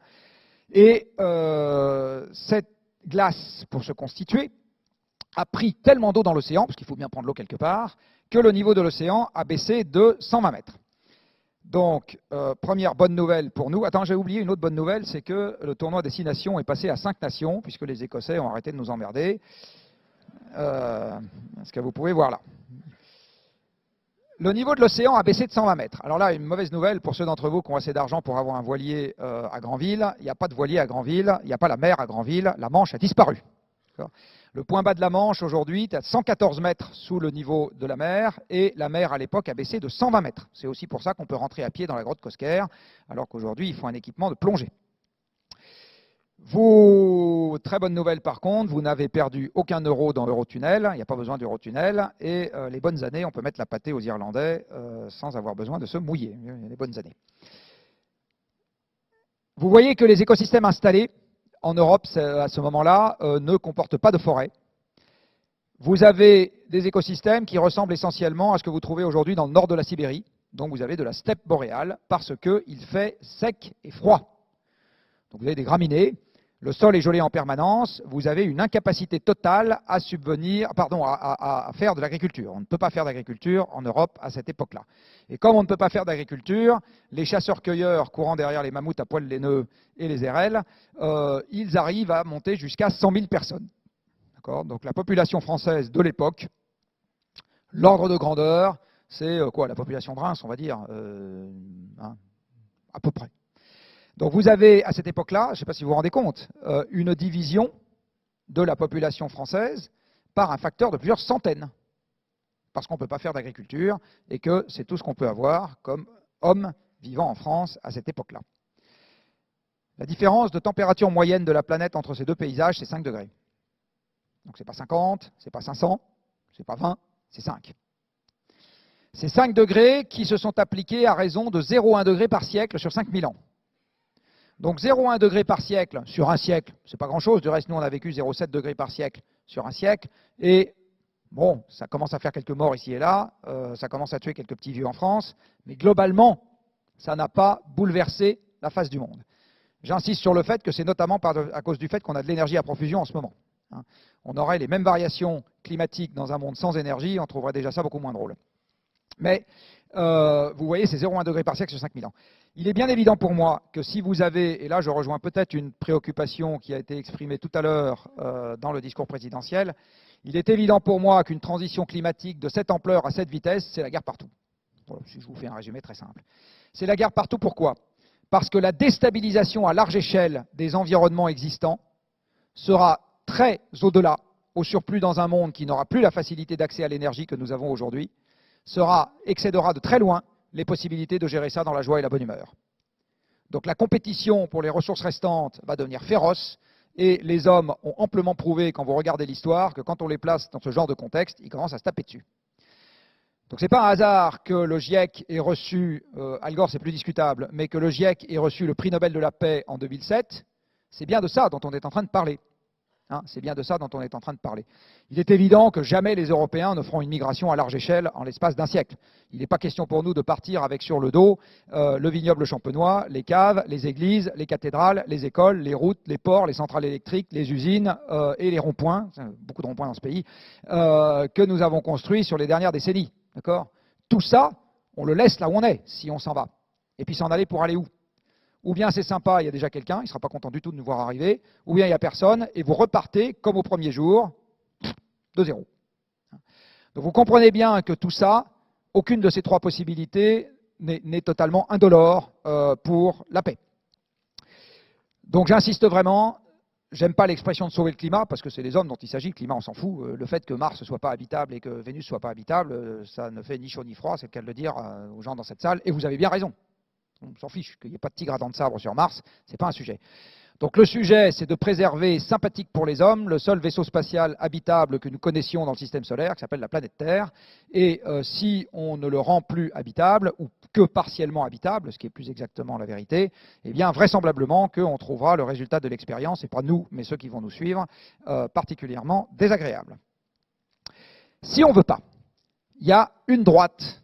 Et cette glace, pour se constituer, a pris tellement d'eau dans l'océan, parce qu'il faut bien prendre l'eau quelque part, que le niveau de l'océan a baissé de 120 mètres. Donc, première bonne nouvelle pour nous. Attends, j'ai oublié une autre bonne nouvelle, c'est que le tournoi des 6 nations est passé à 5 nations, puisque les Écossais ont arrêté de nous emmerder. Ce que vous pouvez voir là. Le niveau de l'océan a baissé de 120 mètres. Alors là, une mauvaise nouvelle pour ceux d'entre vous qui ont assez d'argent pour avoir un voilier à Granville. Il n'y a pas de voilier à Granville, il n'y a pas la mer à Granville, la Manche a disparu. Le point bas de la Manche aujourd'hui est à 114 mètres sous le niveau de la mer et la mer à l'époque a baissé de 120 mètres. C'est aussi pour ça qu'on peut rentrer à pied dans la grotte Cosquer, alors qu'aujourd'hui il faut un équipement de plongée. Très bonne nouvelle par contre, vous n'avez perdu aucun euro dans Eurotunnel, il n'y a pas besoin d'Eurotunnel, et les bonnes années, on peut mettre la pâtée aux Irlandais sans avoir besoin de se mouiller, les bonnes années. Vous voyez que les écosystèmes installés en Europe, à ce moment-là, ne comportent pas de forêt. Vous avez des écosystèmes qui ressemblent essentiellement à ce que vous trouvez aujourd'hui dans le nord de la Sibérie. Donc vous avez de la steppe boréale parce qu'il fait sec et froid. Donc vous avez des graminées, le sol est gelé en permanence, vous avez une incapacité totale à faire de l'agriculture. On ne peut pas faire d'agriculture en Europe à cette époque-là. Et comme on ne peut pas faire d'agriculture, les chasseurs-cueilleurs courant derrière les mammouths à poils laineux et les érelles, ils arrivent à monter jusqu'à 100 000 personnes. Donc la population française de l'époque, l'ordre de grandeur, c'est quoi? La population de Reims, on va dire, à peu près. Donc vous avez, à cette époque-là, je ne sais pas si vous vous rendez compte, une division de la population française par un facteur de plusieurs centaines. Parce qu'on ne peut pas faire d'agriculture et que c'est tout ce qu'on peut avoir comme hommes vivant en France à cette époque-là. La différence de température moyenne de la planète entre ces deux paysages, c'est 5 degrés. Donc ce n'est pas 50, ce n'est pas 500, ce n'est pas 20, c'est 5. C'est 5 degrés qui se sont appliqués à raison de 0,1 degré par siècle sur 5000 ans. Donc 0,1 degré par siècle sur un siècle, c'est pas grand-chose. Du reste, nous, on a vécu 0,7 degrés par siècle sur un siècle. Et bon, ça commence à faire quelques morts ici et là, ça commence à tuer quelques petits vieux en France. Mais globalement, ça n'a pas bouleversé la face du monde. J'insiste sur le fait que c'est notamment à cause du fait qu'on a de l'énergie à profusion en ce moment. On aurait les mêmes variations climatiques dans un monde sans énergie, on trouverait déjà ça beaucoup moins drôle. Mais vous voyez, c'est 0,1 degré par siècle sur 5000 ans. Il est bien évident pour moi que si vous avez, et là je rejoins peut-être une préoccupation qui a été exprimée tout à l'heure dans le discours présidentiel, il est évident pour moi qu'une transition climatique de cette ampleur à cette vitesse, c'est la guerre partout. Voilà, si je vous fais un résumé très simple. C'est la guerre partout, pourquoi? Parce que la déstabilisation à large échelle des environnements existants sera très au-delà, au surplus dans un monde qui n'aura plus la facilité d'accès à l'énergie que nous avons aujourd'hui, excédera de très loin les possibilités de gérer ça dans la joie et la bonne humeur. Donc la compétition pour les ressources restantes va devenir féroce, et les hommes ont amplement prouvé, quand vous regardez l'histoire, que quand on les place dans ce genre de contexte, ils commencent à se taper dessus. Donc ce n'est pas un hasard que le GIEC ait reçu, Al Gore c'est plus discutable, mais que le GIEC ait reçu le prix Nobel de la paix en 2007, c'est bien de ça dont on est en train de parler. Hein, c'est bien de ça dont on est en train de parler. Il est évident que jamais les Européens ne feront une migration à large échelle en l'espace d'un siècle. Il n'est pas question pour nous de partir avec sur le dos le vignoble champenois, les caves, les églises, les cathédrales, les écoles, les routes, les ports, les centrales électriques, les usines et les ronds-points, beaucoup de ronds-points dans ce pays, que nous avons construits sur les dernières décennies. D'accord ? Tout ça, on le laisse là où on est, si on s'en va. Et puis s'en aller pour aller où ? Ou bien c'est sympa, il y a déjà quelqu'un, il ne sera pas content du tout de nous voir arriver, ou bien il n'y a personne, et vous repartez, comme au premier jour, de zéro. Donc vous comprenez bien que tout ça, aucune de ces trois possibilités n'est totalement indolore pour la paix. Donc j'insiste vraiment, j'aime pas l'expression de sauver le climat, parce que c'est les hommes dont il s'agit, le climat on s'en fout. Le fait que Mars ne soit pas habitable et que Vénus ne soit pas habitable, ça ne fait ni chaud ni froid, c'est le cas de le dire aux gens dans cette salle, et vous avez bien raison. On s'en fiche, qu'il n'y ait pas de tigre à dents de sabre sur Mars, ce n'est pas un sujet. Donc le sujet, c'est de préserver, sympathique pour les hommes, le seul vaisseau spatial habitable que nous connaissions dans le système solaire, qui s'appelle la planète Terre. Et si on ne le rend plus habitable, ou que partiellement habitable, ce qui est plus exactement la vérité, eh bien vraisemblablement qu'on trouvera le résultat de l'expérience, et pas nous, mais ceux qui vont nous suivre, particulièrement désagréable. Si on ne veut pas, il y a une droite.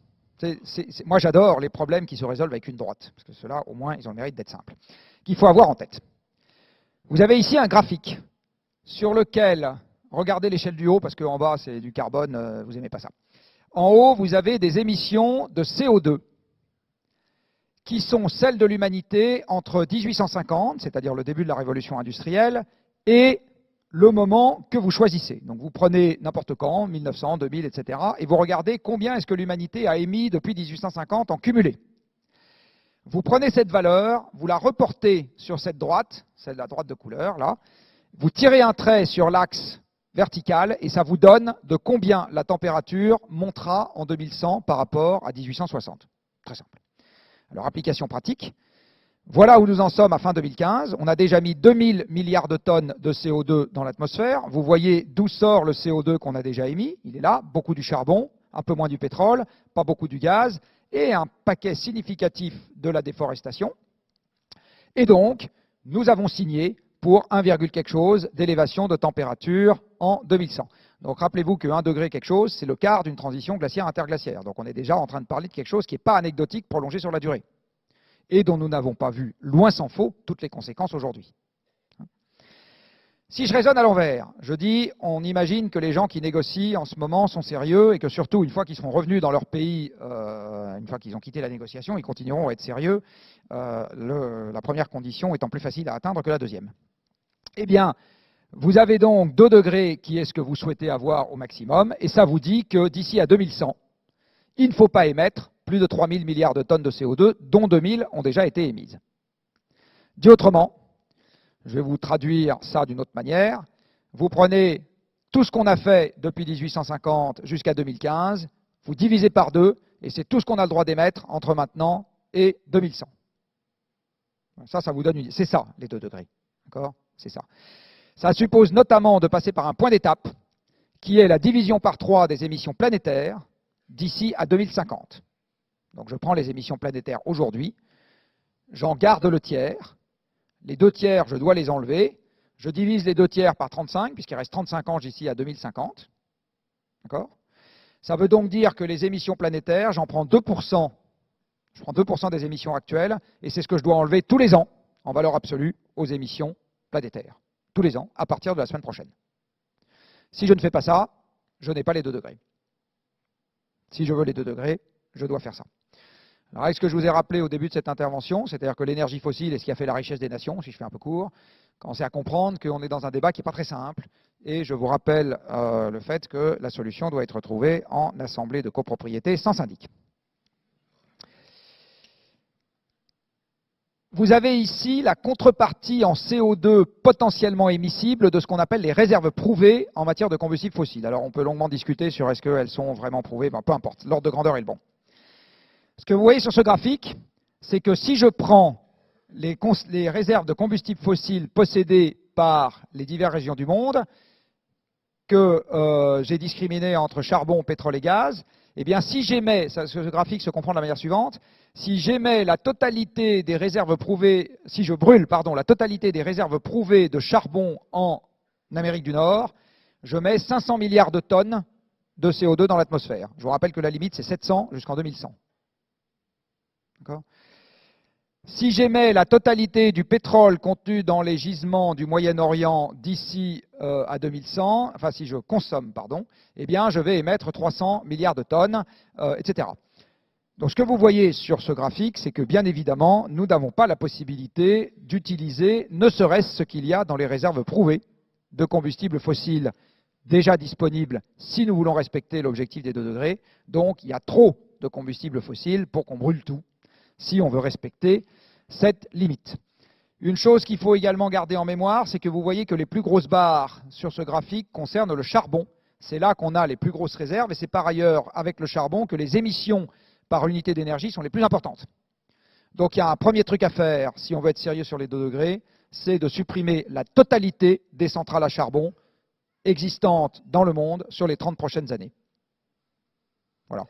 Moi, j'adore les problèmes qui se résolvent avec une droite, parce que ceux-là, au moins, ils ont le mérite d'être simples, qu'il faut avoir en tête. Vous avez ici un graphique sur lequel, regardez l'échelle du haut, parce qu'en bas, c'est du carbone, vous n'aimez pas ça. En haut, vous avez des émissions de CO2, qui sont celles de l'humanité entre 1850, c'est-à-dire le début de la révolution industrielle, et le moment que vous choisissez. Donc vous prenez n'importe quand, 1900, 2000, etc., et vous regardez combien est-ce que l'humanité a émis depuis 1850 en cumulé. Vous prenez cette valeur, vous la reportez sur cette droite, celle de la droite de couleur, là, vous tirez un trait sur l'axe vertical, et ça vous donne de combien la température montera en 2100 par rapport à 1860. Très simple. Alors, application pratique. Voilà où nous en sommes à fin 2015. On a déjà mis 2000 milliards de tonnes de CO2 dans l'atmosphère. Vous voyez d'où sort le CO2 qu'on a déjà émis. Il est là, beaucoup du charbon, un peu moins du pétrole, pas beaucoup du gaz, et un paquet significatif de la déforestation. Et donc, nous avons signé pour 1, quelque chose d'élévation de température en 2100. Donc rappelez-vous que 1 degré quelque chose, c'est le quart d'une transition glaciaire interglaciaire. Donc on est déjà en train de parler de quelque chose qui n'est pas anecdotique, prolongé sur la durée, et dont nous n'avons pas vu, loin s'en faut, toutes les conséquences aujourd'hui. Si je raisonne à l'envers, je dis, on imagine que les gens qui négocient en ce moment sont sérieux et que surtout, une fois qu'ils seront revenus dans leur pays, une fois qu'ils ont quitté la négociation, ils continueront à être sérieux, la première condition étant plus facile à atteindre que la deuxième. Eh bien, vous avez donc 2 degrés qui est ce que vous souhaitez avoir au maximum, et ça vous dit que d'ici à 2100, il ne faut pas émettre plus de 3000 milliards de tonnes de CO2, dont 2000 ont déjà été émises. Dit autrement, je vais vous traduire ça d'une autre manière, vous prenez tout ce qu'on a fait depuis 1850 jusqu'à 2015, vous divisez par 2, et c'est tout ce qu'on a le droit d'émettre entre maintenant et 2100. Ça vous donne une idée. C'est ça, les 2 degrés. D'accord ? C'est ça. Ça suppose notamment de passer par un point d'étape, qui est la division par 3 des émissions planétaires d'ici à 2050. Donc je prends les émissions planétaires aujourd'hui, j'en garde le tiers, les 2 tiers, je dois les enlever, je divise les 2 tiers par 35, puisqu'il reste 35 ans d'ici à 2050. D'accord ? Ça veut donc dire que les émissions planétaires, j'en prends 2%, je prends 2% des émissions actuelles, et c'est ce que je dois enlever tous les ans, en valeur absolue, aux émissions planétaires. Tous les ans, à partir de la semaine prochaine. Si je ne fais pas ça, je n'ai pas les 2 degrés. Si je veux les 2 degrés, je dois faire ça. Alors, avec ce que je vous ai rappelé au début de cette intervention, c'est-à-dire que l'énergie fossile est ce qui a fait la richesse des nations, si je fais un peu court, commencez à comprendre qu'on est dans un débat qui n'est pas très simple, et je vous rappelle le fait que la solution doit être trouvée en assemblée de copropriété sans syndic. vous avez ici la contrepartie en CO2 potentiellement émissible de ce qu'on appelle les réserves prouvées en matière de combustibles fossiles. Alors on peut longuement discuter sur est-ce qu'elles sont vraiment prouvées, peu importe, l'ordre de grandeur est le bon. Ce que vous voyez sur ce graphique, c'est que si je prends les réserves de combustibles fossiles possédées par les diverses régions du monde, que j'ai discriminées entre charbon, pétrole et gaz, eh bien, si j'émets, ce graphique se comprend de la manière suivante, si j'émets la totalité des réserves prouvées, si je brûle, pardon, la totalité des réserves prouvées de charbon en Amérique du Nord, je mets 500 milliards de tonnes de CO2 dans l'atmosphère. Je vous rappelle que la limite, c'est 700 jusqu'en 2100. D'accord ? Si j'émets la totalité du pétrole contenu dans les gisements du Moyen-Orient d'ici à 2100, enfin si je consomme, pardon, eh bien je vais émettre 300 milliards de tonnes, etc. Donc ce que vous voyez sur ce graphique, c'est que bien évidemment, nous n'avons pas la possibilité d'utiliser ne serait-ce ce qu'il y a dans les réserves prouvées de combustibles fossiles déjà disponibles si nous voulons respecter l'objectif des 2 degrés. Donc il y a trop de combustibles fossiles pour qu'on brûle tout, si on veut respecter cette limite. Une chose qu'il faut également garder en mémoire, c'est que vous voyez que les plus grosses barres sur ce graphique concernent le charbon. C'est là qu'on a les plus grosses réserves, et c'est par ailleurs avec le charbon que les émissions par unité d'énergie sont les plus importantes. Donc il y a un premier truc à faire, si on veut être sérieux sur les 2 degrés, c'est de supprimer la totalité des centrales à charbon existantes dans le monde sur les 30 prochaines années. Voilà.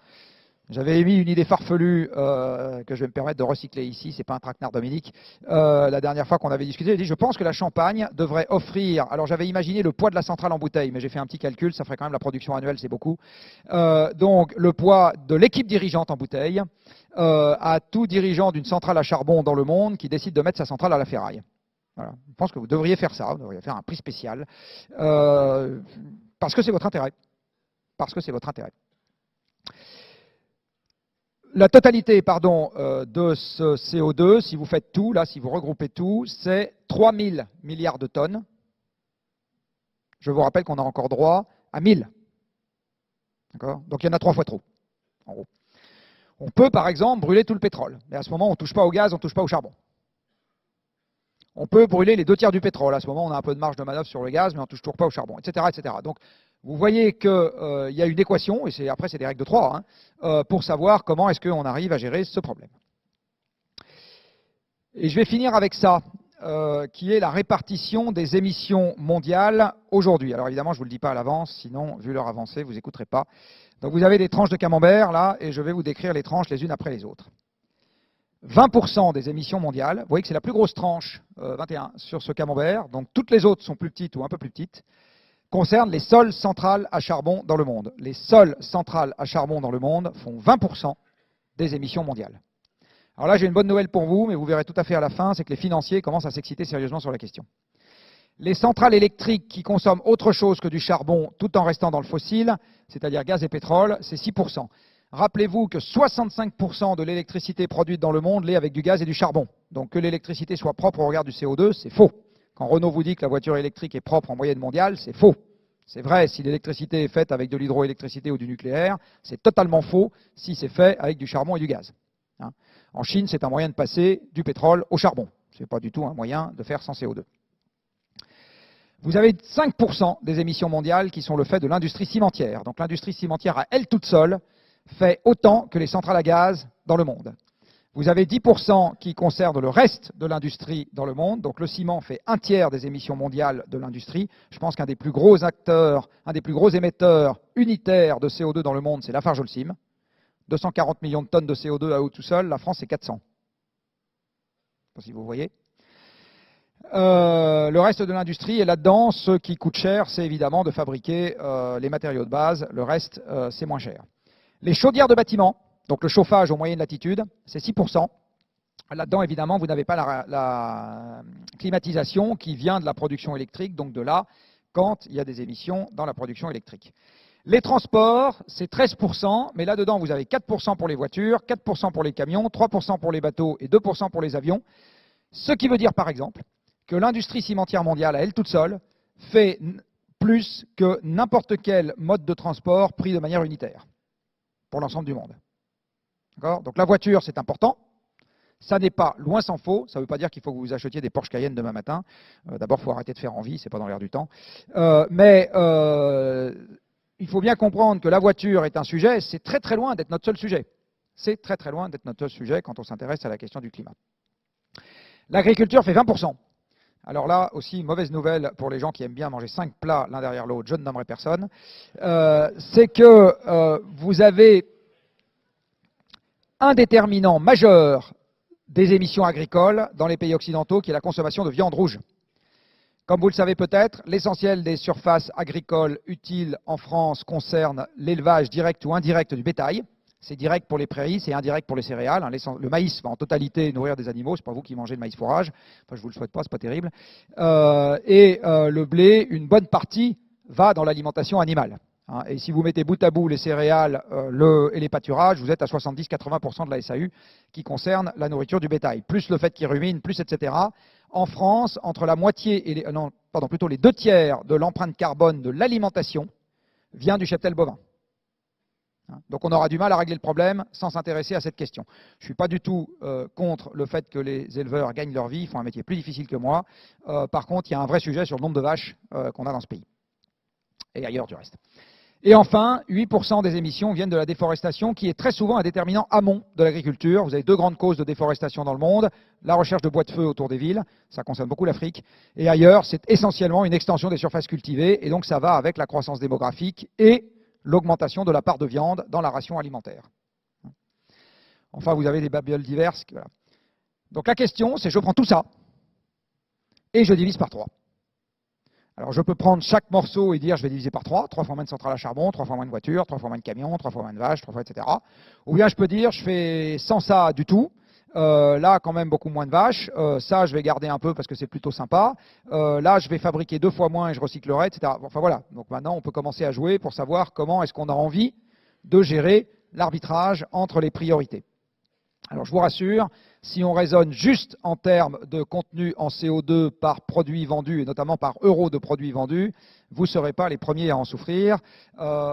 J'avais émis une idée farfelue que je vais me permettre de recycler ici, c'est pas un traquenard Dominique. La dernière fois qu'on avait discuté, j'ai dit je pense que la Champagne devrait offrir, alors j'avais imaginé le poids de la centrale en bouteille, mais j'ai fait un petit calcul, ça ferait quand même la production annuelle, c'est beaucoup. Donc le poids de l'équipe dirigeante en bouteille à tout dirigeant d'une centrale à charbon dans le monde qui décide de mettre sa centrale à la ferraille. Voilà. Je pense que vous devriez faire ça, vous devriez faire un prix spécial, parce que c'est votre intérêt. Parce que c'est votre intérêt. La totalité de ce CO2, si vous faites tout, là, si vous regroupez tout, c'est 3000 milliards de tonnes. Je vous rappelle qu'on a encore droit à 1000. Donc il y en a 3 fois trop, en gros. On peut, par exemple, brûler tout le pétrole. Mais à ce moment, on ne touche pas au gaz, on ne touche pas au charbon. On peut brûler les 2 tiers du pétrole. À ce moment, on a un peu de marge de manœuvre sur le gaz, mais on ne touche toujours pas au charbon, etc. etc. Donc, vous voyez qu'il y a une équation, et après c'est des règles de 3, pour savoir comment est-ce qu'on arrive à gérer ce problème. Et je vais finir avec ça, qui est la répartition des émissions mondiales aujourd'hui. Alors évidemment, je ne vous le dis pas à l'avance, sinon, vu l'heure avancée, vous n'écouterez pas. Donc vous avez des tranches de camembert, là, et je vais vous décrire les tranches les unes après les autres. 20% des émissions mondiales, vous voyez que c'est la plus grosse tranche, 21, sur ce camembert, donc toutes les autres sont plus petites ou un peu plus petites, concernent les seules centrales à charbon dans le monde. Les seules centrales à charbon dans le monde font 20% des émissions mondiales. Alors là, j'ai une bonne nouvelle pour vous, mais vous verrez tout à fait à la fin, c'est que les financiers commencent à s'exciter sérieusement sur la question. Les centrales électriques qui consomment autre chose que du charbon tout en restant dans le fossile, c'est-à-dire gaz et pétrole, c'est 6%. Rappelez-vous que 65% de l'électricité produite dans le monde l'est avec du gaz et du charbon. Donc que l'électricité soit propre au regard du CO2, c'est faux. Quand Renault vous dit que la voiture électrique est propre en moyenne mondiale, c'est faux. C'est vrai si l'électricité est faite avec de l'hydroélectricité ou du nucléaire, c'est totalement faux si c'est fait avec du charbon et du gaz. En Chine, c'est un moyen de passer du pétrole au charbon. Ce n'est pas du tout un moyen de faire sans CO2. Vous avez 5% des émissions mondiales qui sont le fait de l'industrie cimentière. Donc l'industrie cimentière, à elle toute seule, fait autant que les centrales à gaz dans le monde. Vous avez 10% qui concernent le reste de l'industrie dans le monde. Donc le ciment fait 1/3 des émissions mondiales de l'industrie. Je pense qu'un des plus gros acteurs, un des plus gros émetteurs unitaires de CO2 dans le monde, c'est Lafarge-Holcim. 240 millions de tonnes de CO2 à eux tout seul, la France c'est 400. Je ne sais pas si vous voyez. Le reste de l'industrie, et là-dedans, ce qui coûte cher, c'est évidemment de fabriquer les matériaux de base. Le reste, c'est moins cher. Les chaudières de bâtiment, donc le chauffage aux moyennes latitudes, c'est 6%. Là-dedans, évidemment, vous n'avez pas la climatisation qui vient de la production électrique, donc de là, quand il y a des émissions dans la production électrique. Les transports, c'est 13%, mais là-dedans, vous avez 4% pour les voitures, 4% pour les camions, 3% pour les bateaux et 2% pour les avions. Ce qui veut dire, par exemple, que l'industrie cimentière mondiale, à elle toute seule, fait plus que n'importe quel mode de transport pris de manière unitaire pour l'ensemble du monde. Donc la voiture, c'est important. Ça n'est pas, loin s'en faut, ça ne veut pas dire qu'il faut que vous achetiez des Porsche Cayenne demain matin. D'abord, il faut arrêter de faire envie, c'est pas dans l'air du temps. Mais il faut bien comprendre que la voiture est un sujet, c'est très très loin d'être notre seul sujet. C'est très très loin d'être notre seul sujet quand on s'intéresse à la question du climat. L'agriculture fait 20%. Alors là aussi, mauvaise nouvelle pour les gens qui aiment bien manger 5 plats l'un derrière l'autre, je ne nommerai personne. C'est que vous avez un déterminant majeur des émissions agricoles dans les pays occidentaux, qui est la consommation de viande rouge. Comme vous le savez peut-être, l'essentiel des surfaces agricoles utiles en France concerne l'élevage direct ou indirect du bétail. C'est direct pour les prairies, c'est indirect pour les céréales. Le maïs va en totalité nourrir des animaux, c'est pas vous qui mangez le maïs fourrage. Enfin, je vous le souhaite pas, c'est pas terrible. Le blé, une bonne partie va dans l'alimentation animale. Et si vous mettez bout à bout les céréales et les pâturages, vous êtes à 70-80% de la SAU qui concerne la nourriture du bétail. Plus le fait qu'il rumine, plus etc. En France, entre la moitié et les 2 tiers de l'empreinte carbone de l'alimentation vient du cheptel bovin. Donc on aura du mal à régler le problème sans s'intéresser à cette question. Je ne suis pas du tout contre le fait que les éleveurs gagnent leur vie, ils font un métier plus difficile que moi. Par contre, il y a un vrai sujet sur le nombre de vaches qu'on a dans ce pays. Et ailleurs du reste. Et enfin, 8% des émissions viennent de la déforestation, qui est très souvent un déterminant amont de l'agriculture. Vous avez 2 grandes causes de déforestation dans le monde. La recherche de bois de feu autour des villes, ça concerne beaucoup l'Afrique. Et ailleurs, c'est essentiellement une extension des surfaces cultivées. Et donc ça va avec la croissance démographique et l'augmentation de la part de viande dans la ration alimentaire. Enfin, vous avez des babioles diverses. Voilà. Donc la question, c'est je prends tout ça et je divise par 3. Alors je peux prendre chaque morceau et dire je vais diviser par 3 fois moins de centrales à charbon, 3 fois moins de voitures, 3 fois moins de camions, 3 fois moins de vaches, 3 fois etc. Ou bien je peux dire je fais sans ça du tout, là quand même beaucoup moins de vaches, ça je vais garder un peu parce que c'est plutôt sympa, là je vais fabriquer 2 fois moins et je recyclerai, etc. Enfin voilà, donc maintenant on peut commencer à jouer pour savoir comment est-ce qu'on a envie de gérer l'arbitrage entre les priorités. Alors je vous rassure, si on raisonne juste en termes de contenu en CO2 par produit vendu, et notamment par euro de produit vendu, vous ne serez pas les premiers à en souffrir.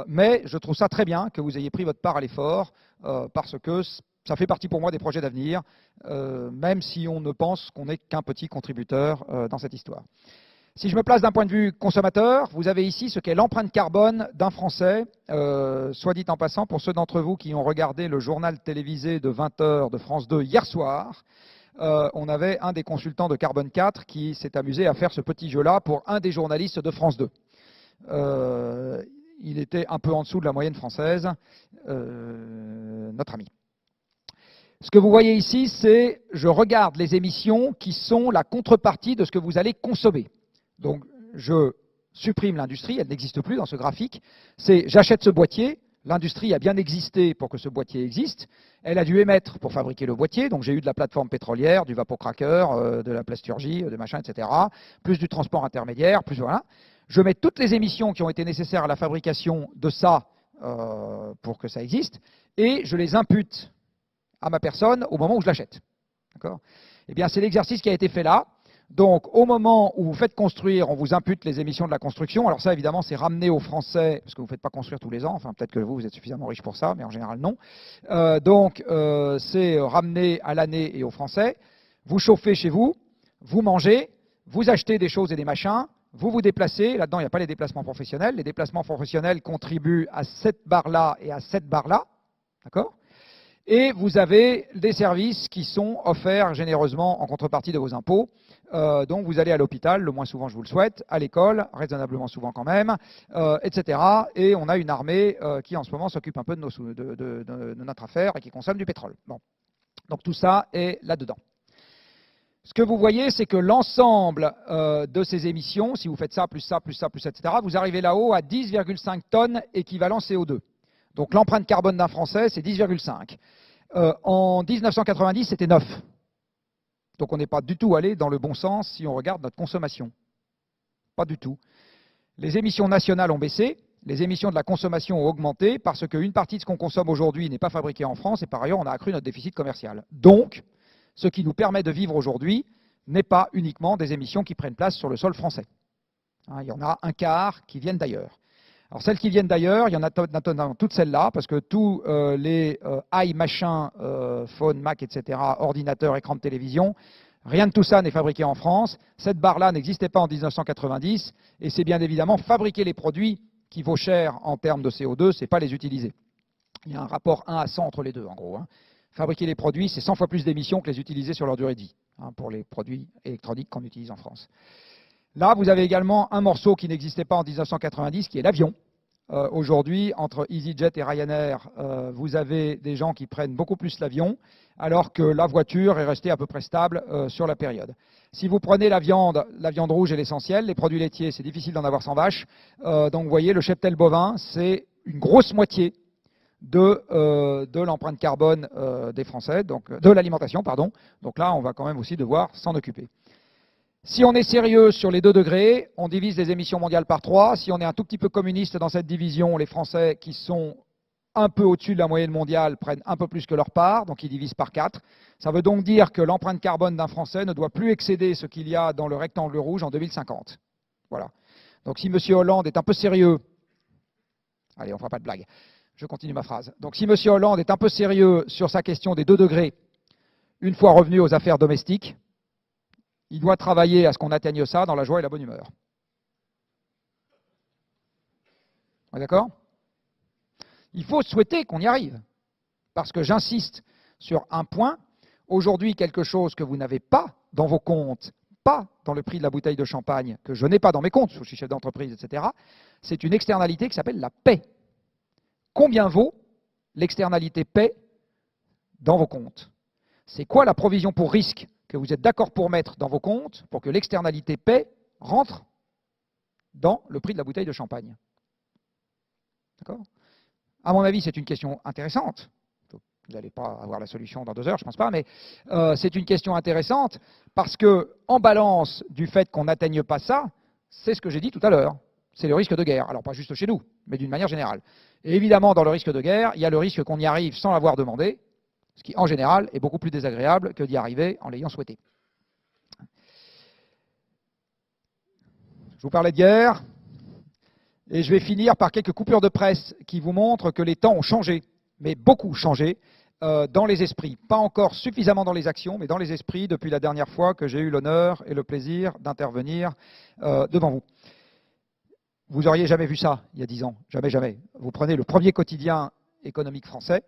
Mais je trouve ça très bien que vous ayez pris votre part à l'effort, parce que ça fait partie pour moi des projets d'avenir, même si on ne pense qu'on n'est qu'un petit contributeur dans cette histoire. Si je me place d'un point de vue consommateur, vous avez ici ce qu'est l'empreinte carbone d'un Français. Soit dit en passant, pour ceux d'entre vous qui ont regardé le journal télévisé de 20h de France 2 hier soir, on avait un des consultants de Carbone 4 qui s'est amusé à faire ce petit jeu-là pour un des journalistes de France 2. Il était un peu en dessous de la moyenne française, notre ami. Ce que vous voyez ici, c'est je regarde les émissions qui sont la contrepartie de ce que vous allez consommer. Donc, je supprime l'industrie, elle n'existe plus dans ce graphique. C'est j'achète ce boîtier, l'industrie a bien existé pour que ce boîtier existe. Elle a dû émettre pour fabriquer le boîtier, donc j'ai eu de la plateforme pétrolière, du vapocraqueur, de la plasturgie, de machin, etc., plus du transport intermédiaire, plus voilà. Je mets toutes les émissions qui ont été nécessaires à la fabrication de ça pour que ça existe, et je les impute à ma personne au moment où je l'achète. D'accord ? Eh bien, c'est l'exercice qui a été fait là. Donc, au moment où vous faites construire, on vous impute les émissions de la construction. Alors ça, évidemment, c'est ramené aux Français, parce que vous ne faites pas construire tous les ans. Enfin, peut-être que vous êtes suffisamment riche pour ça, mais en général, non. C'est ramené à l'année et aux Français. Vous chauffez chez vous, vous mangez, vous achetez des choses et des machins, vous vous déplacez. Là-dedans, il n'y a pas les déplacements professionnels. Les déplacements professionnels contribuent à cette barre-là et à cette barre-là. D'accord ? Et vous avez des services qui sont offerts généreusement en contrepartie de vos impôts. Donc vous allez à l'hôpital, le moins souvent je vous le souhaite, à l'école, raisonnablement souvent quand même, etc. Et on a une armée qui en ce moment s'occupe un peu de notre affaire et qui consomme du pétrole. Bon. Donc tout ça est là-dedans. Ce que vous voyez, c'est que l'ensemble de ces émissions, si vous faites ça, plus ça, plus ça, plus ça, etc., vous arrivez là-haut à 10,5 tonnes équivalent CO2. Donc l'empreinte carbone d'un Français, c'est 10,5. En 1990, c'était 9. Donc on n'est pas du tout allé dans le bon sens si on regarde notre consommation. Pas du tout. Les émissions nationales ont baissé, les émissions de la consommation ont augmenté parce qu'une partie de ce qu'on consomme aujourd'hui n'est pas fabriqué en France et par ailleurs on a accru notre déficit commercial. Donc, ce qui nous permet de vivre aujourd'hui n'est pas uniquement des émissions qui prennent place sur le sol français. Il y en a un quart qui viennent d'ailleurs. Alors celles qui viennent d'ailleurs, il y en a dans toutes celles-là, parce que tous les machins, phone, Mac, etc., ordinateurs, écran de télévision, rien de tout ça n'est fabriqué en France. Cette barre-là n'existait pas en 1990, et c'est bien évidemment fabriquer les produits qui vaut cher en termes de CO2, c'est pas les utiliser. Il y a un rapport 1 à 100 entre les deux, en gros. Fabriquer les produits, c'est 100 fois plus d'émissions que les utiliser sur leur durée de vie, pour les produits électroniques qu'on utilise en France. Là, vous avez également un morceau qui n'existait pas en 1990, qui est l'avion. Aujourd'hui, entre EasyJet et Ryanair, vous avez des gens qui prennent beaucoup plus l'avion, alors que la voiture est restée à peu près stable sur la période. Si vous prenez la viande rouge est l'essentiel, les produits laitiers, c'est difficile d'en avoir sans vache. Donc vous voyez, le cheptel bovin, c'est une grosse moitié de l'empreinte carbone des Français, donc de l'alimentation, pardon. Donc là, on va quand même aussi devoir s'en occuper. Si on est sérieux sur les 2 degrés, on divise les émissions mondiales par 3. Si on est un tout petit peu communiste dans cette division, les Français qui sont un peu au-dessus de la moyenne mondiale prennent un peu plus que leur part, donc ils divisent par 4. Ça veut donc dire que l'empreinte carbone d'un Français ne doit plus excéder ce qu'il y a dans le rectangle rouge en 2050. Voilà. Donc si M. Hollande est un peu sérieux... Allez, on ne fera pas de blague. Je continue ma phrase. Donc si M. Hollande est un peu sérieux sur sa question des 2 degrés, une fois revenu aux affaires domestiques, il doit travailler à ce qu'on atteigne ça dans la joie et la bonne humeur. On est d'accord? Il faut souhaiter qu'on y arrive. Parce que j'insiste sur un point. Aujourd'hui, quelque chose que vous n'avez pas dans vos comptes, pas dans le prix de la bouteille de champagne, que je n'ai pas dans mes comptes, je suis chef d'entreprise, etc., c'est une externalité qui s'appelle la paix. Combien vaut l'externalité paix dans vos comptes? C'est quoi la provision pour risque que vous êtes d'accord pour mettre dans vos comptes pour que l'externalité paix rentre dans le prix de la bouteille de champagne? D'accord? À mon avis, c'est une question intéressante. Vous n'allez pas avoir la solution dans 2 heures, je ne pense pas, mais c'est une question intéressante parce que, en balance du fait qu'on n'atteigne pas ça, c'est ce que j'ai dit tout à l'heure. C'est le risque de guerre. Alors, pas juste chez nous, mais d'une manière générale. Et évidemment, dans le risque de guerre, il y a le risque qu'on y arrive sans l'avoir demandé, ce qui, en général, est beaucoup plus désagréable que d'y arriver en l'ayant souhaité. Je vous parlais de guerre, et je vais finir par quelques coupures de presse qui vous montrent que les temps ont changé, mais beaucoup changé, dans les esprits. Pas encore suffisamment dans les actions, mais dans les esprits depuis la dernière fois que j'ai eu l'honneur et le plaisir d'intervenir devant vous. Vous n'auriez jamais vu ça il y a 10 ans, jamais, jamais. Vous prenez le premier quotidien économique français,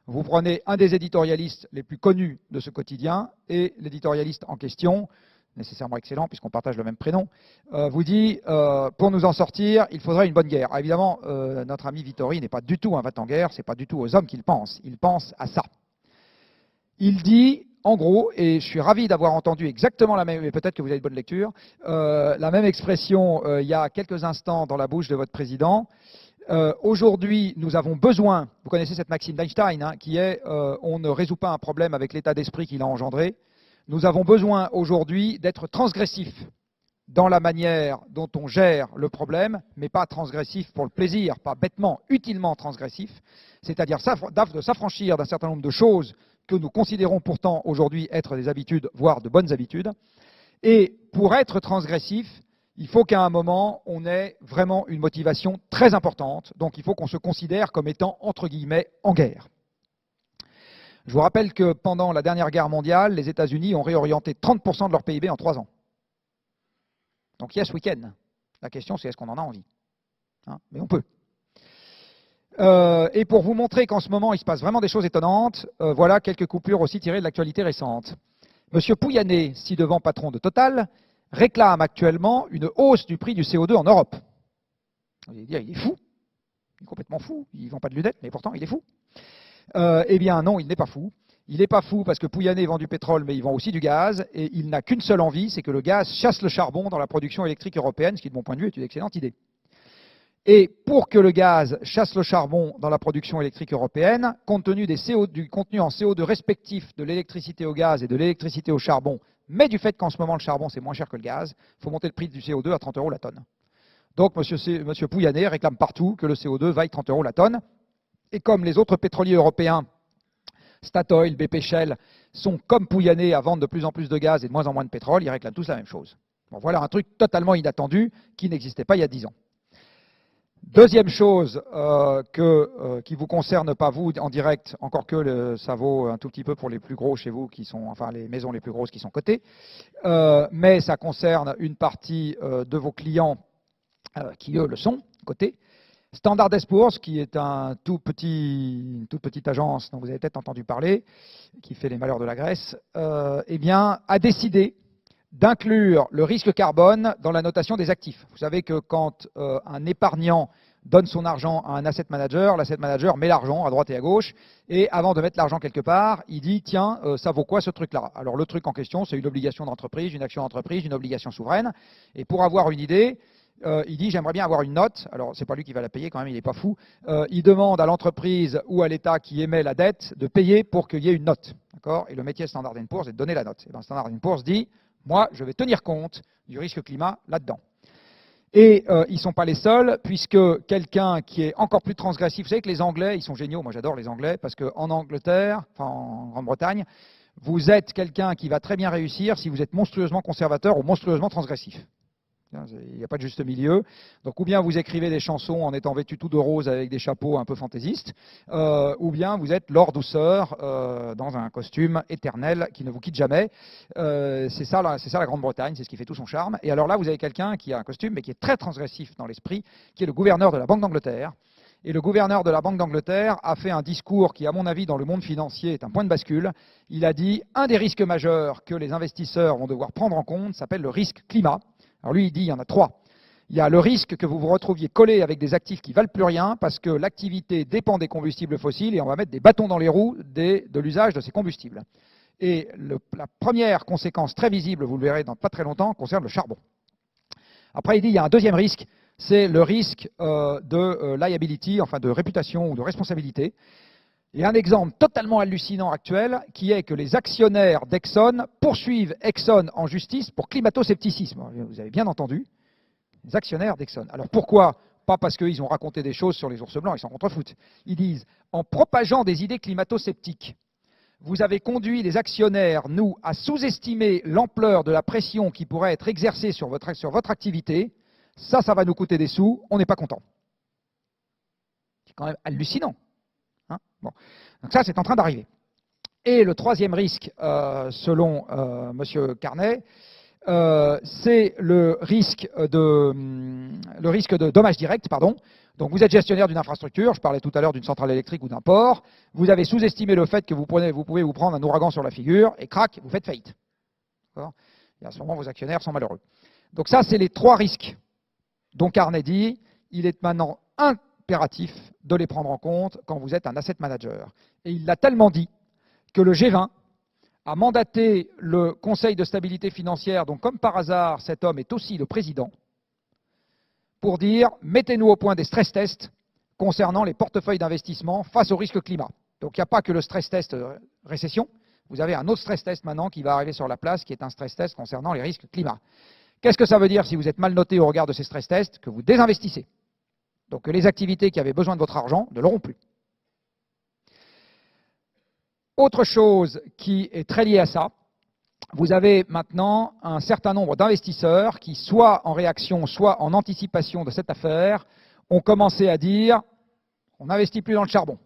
vous prenez un des éditorialistes les plus connus de ce quotidien, et l'éditorialiste en question, nécessairement excellent puisqu'on partage le même prénom, vous dit pour nous en sortir, il faudrait une bonne guerre. Alors évidemment, notre ami Vittori n'est pas du tout un va-t-en-guerre, c'est pas du tout aux hommes qu'il pense, il pense à ça. Il dit, en gros, et je suis ravi d'avoir entendu exactement la même, mais peut-être que vous avez de bonne lecture, la même expression il y a quelques instants dans la bouche de votre président. Aujourd'hui, nous avons besoin, vous connaissez cette maxime d'Einstein, qui est on ne résout pas un problème avec l'état d'esprit qu'il a engendré. Nous avons besoin aujourd'hui d'être transgressifs dans la manière dont on gère le problème, mais pas transgressif pour le plaisir, pas bêtement, utilement transgressif, c'est-à-dire de s'affranchir d'un certain nombre de choses que nous considérons pourtant aujourd'hui être des habitudes, voire de bonnes habitudes. Et pour être transgressif, il faut qu'à un moment, on ait vraiment une motivation très importante. Donc il faut qu'on se considère comme étant, entre guillemets, en guerre. Je vous rappelle que pendant la dernière guerre mondiale, les États-Unis ont réorienté 30% de leur PIB en 3 ans. Donc yes, we can. La question, c'est est-ce qu'on en a envie, mais on peut. Et pour vous montrer qu'en ce moment, il se passe vraiment des choses étonnantes, voilà quelques coupures aussi tirées de l'actualité récente. Monsieur Pouyanné, ci-devant patron de Total, réclame actuellement une hausse du prix du CO2 en Europe. Vous allez dire, il est fou. Il est complètement fou. Il ne vend pas de lunettes, mais pourtant, il est fou. Eh bien, non, il n'est pas fou. Il n'est pas fou parce que Pouyanné vend du pétrole, mais il vend aussi du gaz. Et il n'a qu'une seule envie, c'est que le gaz chasse le charbon dans la production électrique européenne, ce qui, de mon point de vue, est une excellente idée. Et pour que le gaz chasse le charbon dans la production électrique européenne, compte tenu du contenu en CO2 respectif de l'électricité au gaz et de l'électricité au charbon, mais du fait qu'en ce moment le charbon c'est moins cher que le gaz, il faut monter le prix du CO2 à 30 € la tonne. Donc M. Pouyanné réclame partout que le CO2 vaille 30 € la tonne. Et comme les autres pétroliers européens, Statoil, BP Shell, sont comme Pouyanné à vendre de plus en plus de gaz et de moins en moins de pétrole, ils réclament tous la même chose. Bon, voilà un truc totalement inattendu qui n'existait pas il y a 10 ans. Deuxième chose qui vous concerne pas vous en direct, encore que ça vaut un tout petit peu pour les plus gros chez vous, qui sont, enfin les maisons les plus grosses qui sont cotées, mais ça concerne une partie de vos clients qui eux le sont cotés. Standard & Poor's, qui est une toute petite agence dont vous avez peut-être entendu parler, qui fait les malheurs de la Grèce, eh bien, a décidé d'inclure le risque carbone dans la notation des actifs. Vous savez que quand un épargnant donne son argent à un asset manager met l'argent à droite et à gauche, et avant de mettre l'argent quelque part, il dit, tiens, ça vaut quoi ce truc-là? Alors le truc en question, c'est une obligation d'entreprise, une action d'entreprise, une obligation souveraine, et pour avoir une idée, il dit, j'aimerais bien avoir une note, alors c'est pas lui qui va la payer quand même, il n'est pas fou, il demande à l'entreprise ou à l'État qui émet la dette de payer pour qu'il y ait une note. Et le métier Standard & Poor's est de donner la note. Et bien, Standard & Poor's dit, moi, je vais tenir compte du risque climat là-dedans. Et ils ne sont pas les seuls, puisque quelqu'un qui est encore plus transgressif, vous savez que les Anglais, ils sont géniaux, moi j'adore les Anglais, parce qu'en Angleterre, enfin en Grande-Bretagne, vous êtes quelqu'un qui va très bien réussir si vous êtes monstrueusement conservateur ou monstrueusement transgressif. Il n'y a pas de juste milieu. Donc, ou bien vous écrivez des chansons en étant vêtu tout de rose avec des chapeaux un peu fantaisistes, ou bien vous êtes Lord Douceur dans un costume éternel qui ne vous quitte jamais. C'est ça la Grande-Bretagne, c'est ce qui fait tout son charme. Et alors là, vous avez quelqu'un qui a un costume, mais qui est très transgressif dans l'esprit, qui est le gouverneur de la Banque d'Angleterre. Et le gouverneur de la Banque d'Angleterre a fait un discours qui, à mon avis, dans le monde financier, est un point de bascule. Il a dit, un des risques majeurs que les investisseurs vont devoir prendre en compte s'appelle le risque climat. Alors lui, il dit, il y en a trois. Il y a le risque que vous vous retrouviez collé avec des actifs qui ne valent plus rien parce que l'activité dépend des combustibles fossiles et on va mettre des bâtons dans les roues de l'usage de ces combustibles. Et la première conséquence très visible, vous le verrez dans pas très longtemps, concerne le charbon. Après, il dit, il y a un deuxième risque, c'est le risque de liability, enfin de réputation ou de responsabilité. Il y a un exemple totalement hallucinant actuel qui est que les actionnaires d'Exxon poursuivent Exxon en justice pour climato-scepticisme. Vous avez bien entendu, les actionnaires d'Exxon. Alors pourquoi? Pas parce qu'ils ont raconté des choses sur les ours blancs, ils s'en contrefoutent. Ils disent, en propageant des idées climato-sceptiques, vous avez conduit les actionnaires, nous, à sous-estimer l'ampleur de la pression qui pourrait être exercée sur votre activité. Ça va nous coûter des sous, on n'est pas content. C'est quand même hallucinant. Hein, bon. Donc ça, c'est en train d'arriver. Et le troisième risque, selon M. Carnet, c'est le risque de dommages directs. Donc vous êtes gestionnaire d'une infrastructure, je parlais tout à l'heure d'une centrale électrique ou d'un port, vous avez sous-estimé le fait que vous pouvez vous prendre un ouragan sur la figure, et crac, vous faites faillite. Et à ce moment, vos actionnaires sont malheureux. Donc ça, c'est les trois risques dont Carnet dit, il est maintenant impératif de les prendre en compte quand vous êtes un asset manager. Et il l'a tellement dit que le G20 a mandaté le Conseil de stabilité financière, donc comme par hasard, cet homme est aussi le président, pour dire « mettez-nous au point des stress tests concernant les portefeuilles d'investissement face au risque climat ». Donc il n'y a pas que le stress test récession, vous avez un autre stress test maintenant qui va arriver sur la place, qui est un stress test concernant les risques climat. Qu'est-ce que ça veut dire si vous êtes mal noté au regard de ces stress tests? Que vous désinvestissez. Donc que les activités qui avaient besoin de votre argent ne l'auront plus. Autre chose qui est très liée à ça, vous avez maintenant un certain nombre d'investisseurs qui, soit en réaction, soit en anticipation de cette affaire, ont commencé à dire « on n'investit plus dans le charbon ».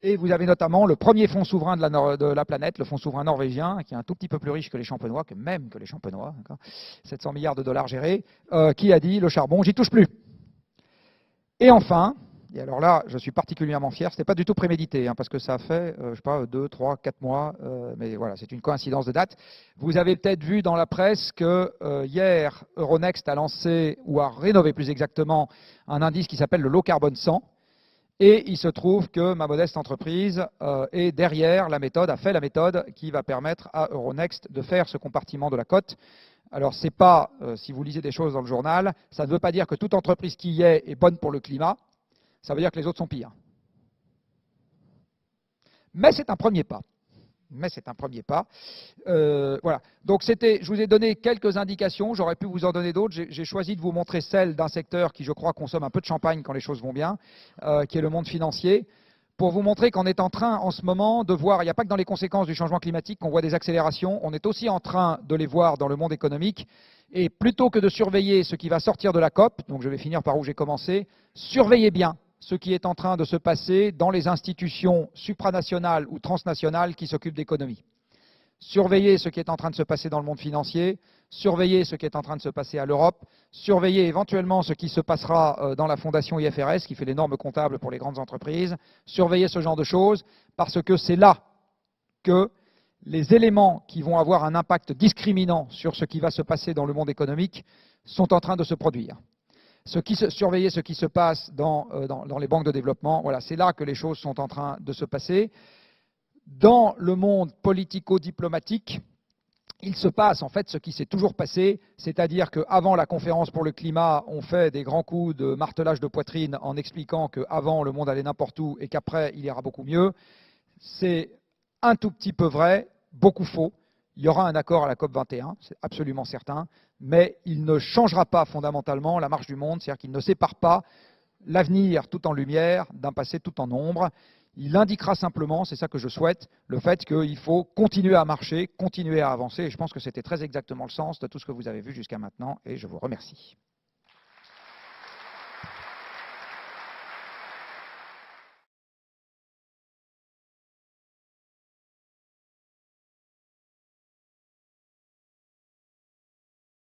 Et vous avez notamment le premier fonds souverain de la planète, le fonds souverain norvégien, qui est un tout petit peu plus riche que les Champenois, même que les Champenois, 700 milliards de dollars gérés, qui a dit « le charbon, j'y touche plus ». Et enfin, et alors là, je suis particulièrement fier, ce n'était pas du tout prémédité, parce que ça a fait, je ne sais pas, 2, 3, 4 mois, mais voilà, c'est une coïncidence de date. Vous avez peut-être vu dans la presse que hier, Euronext a lancé, ou a rénové plus exactement, un indice qui s'appelle le Low Carbon 100, et il se trouve que ma modeste entreprise est derrière la méthode, a fait la méthode qui va permettre à Euronext de faire ce compartiment de la cote. Alors, c'est pas, si vous lisez des choses dans le journal, ça ne veut pas dire que toute entreprise qui y est bonne pour le climat, ça veut dire que les autres sont pires. Mais c'est un premier pas. Voilà. Donc, je vous ai donné quelques indications, j'aurais pu vous en donner d'autres. J'ai choisi de vous montrer celle d'un secteur qui, je crois, consomme un peu de champagne quand les choses vont bien, qui est le monde financier, pour vous montrer qu'on est en train, en ce moment, de voir, il n'y a pas que dans les conséquences du changement climatique qu'on voit des accélérations, on est aussi en train de les voir dans le monde économique. Et plutôt que de surveiller ce qui va sortir de la COP, donc je vais finir par où j'ai commencé, surveillez bien ce qui est en train de se passer dans les institutions supranationales ou transnationales qui s'occupent d'économie. Surveillez ce qui est en train de se passer dans le monde financier, surveillez ce qui est en train de se passer à l'Europe, surveillez éventuellement ce qui se passera dans la fondation IFRS, qui fait les normes comptables pour les grandes entreprises, surveillez ce genre de choses, parce que c'est là que les éléments qui vont avoir un impact discriminant sur ce qui va se passer dans le monde économique sont en train de se produire. Surveiller ce qui se passe dans les banques de développement, voilà, c'est là que les choses sont en train de se passer. Dans le monde politico-diplomatique, il se passe en fait ce qui s'est toujours passé, c'est-à-dire qu'avant la conférence pour le climat, on fait des grands coups de martelage de poitrine en expliquant qu'avant le monde allait n'importe où et qu'après il ira beaucoup mieux. C'est un tout petit peu vrai, beaucoup faux. Il y aura un accord à la COP21, c'est absolument certain, mais il ne changera pas fondamentalement la marche du monde, c'est-à-dire qu'il ne sépare pas l'avenir tout en lumière d'un passé tout en ombre. Il indiquera simplement, c'est ça que je souhaite, le fait qu'il faut continuer à marcher, continuer à avancer. Et je pense que c'était très exactement le sens de tout ce que vous avez vu jusqu'à maintenant, et je vous remercie.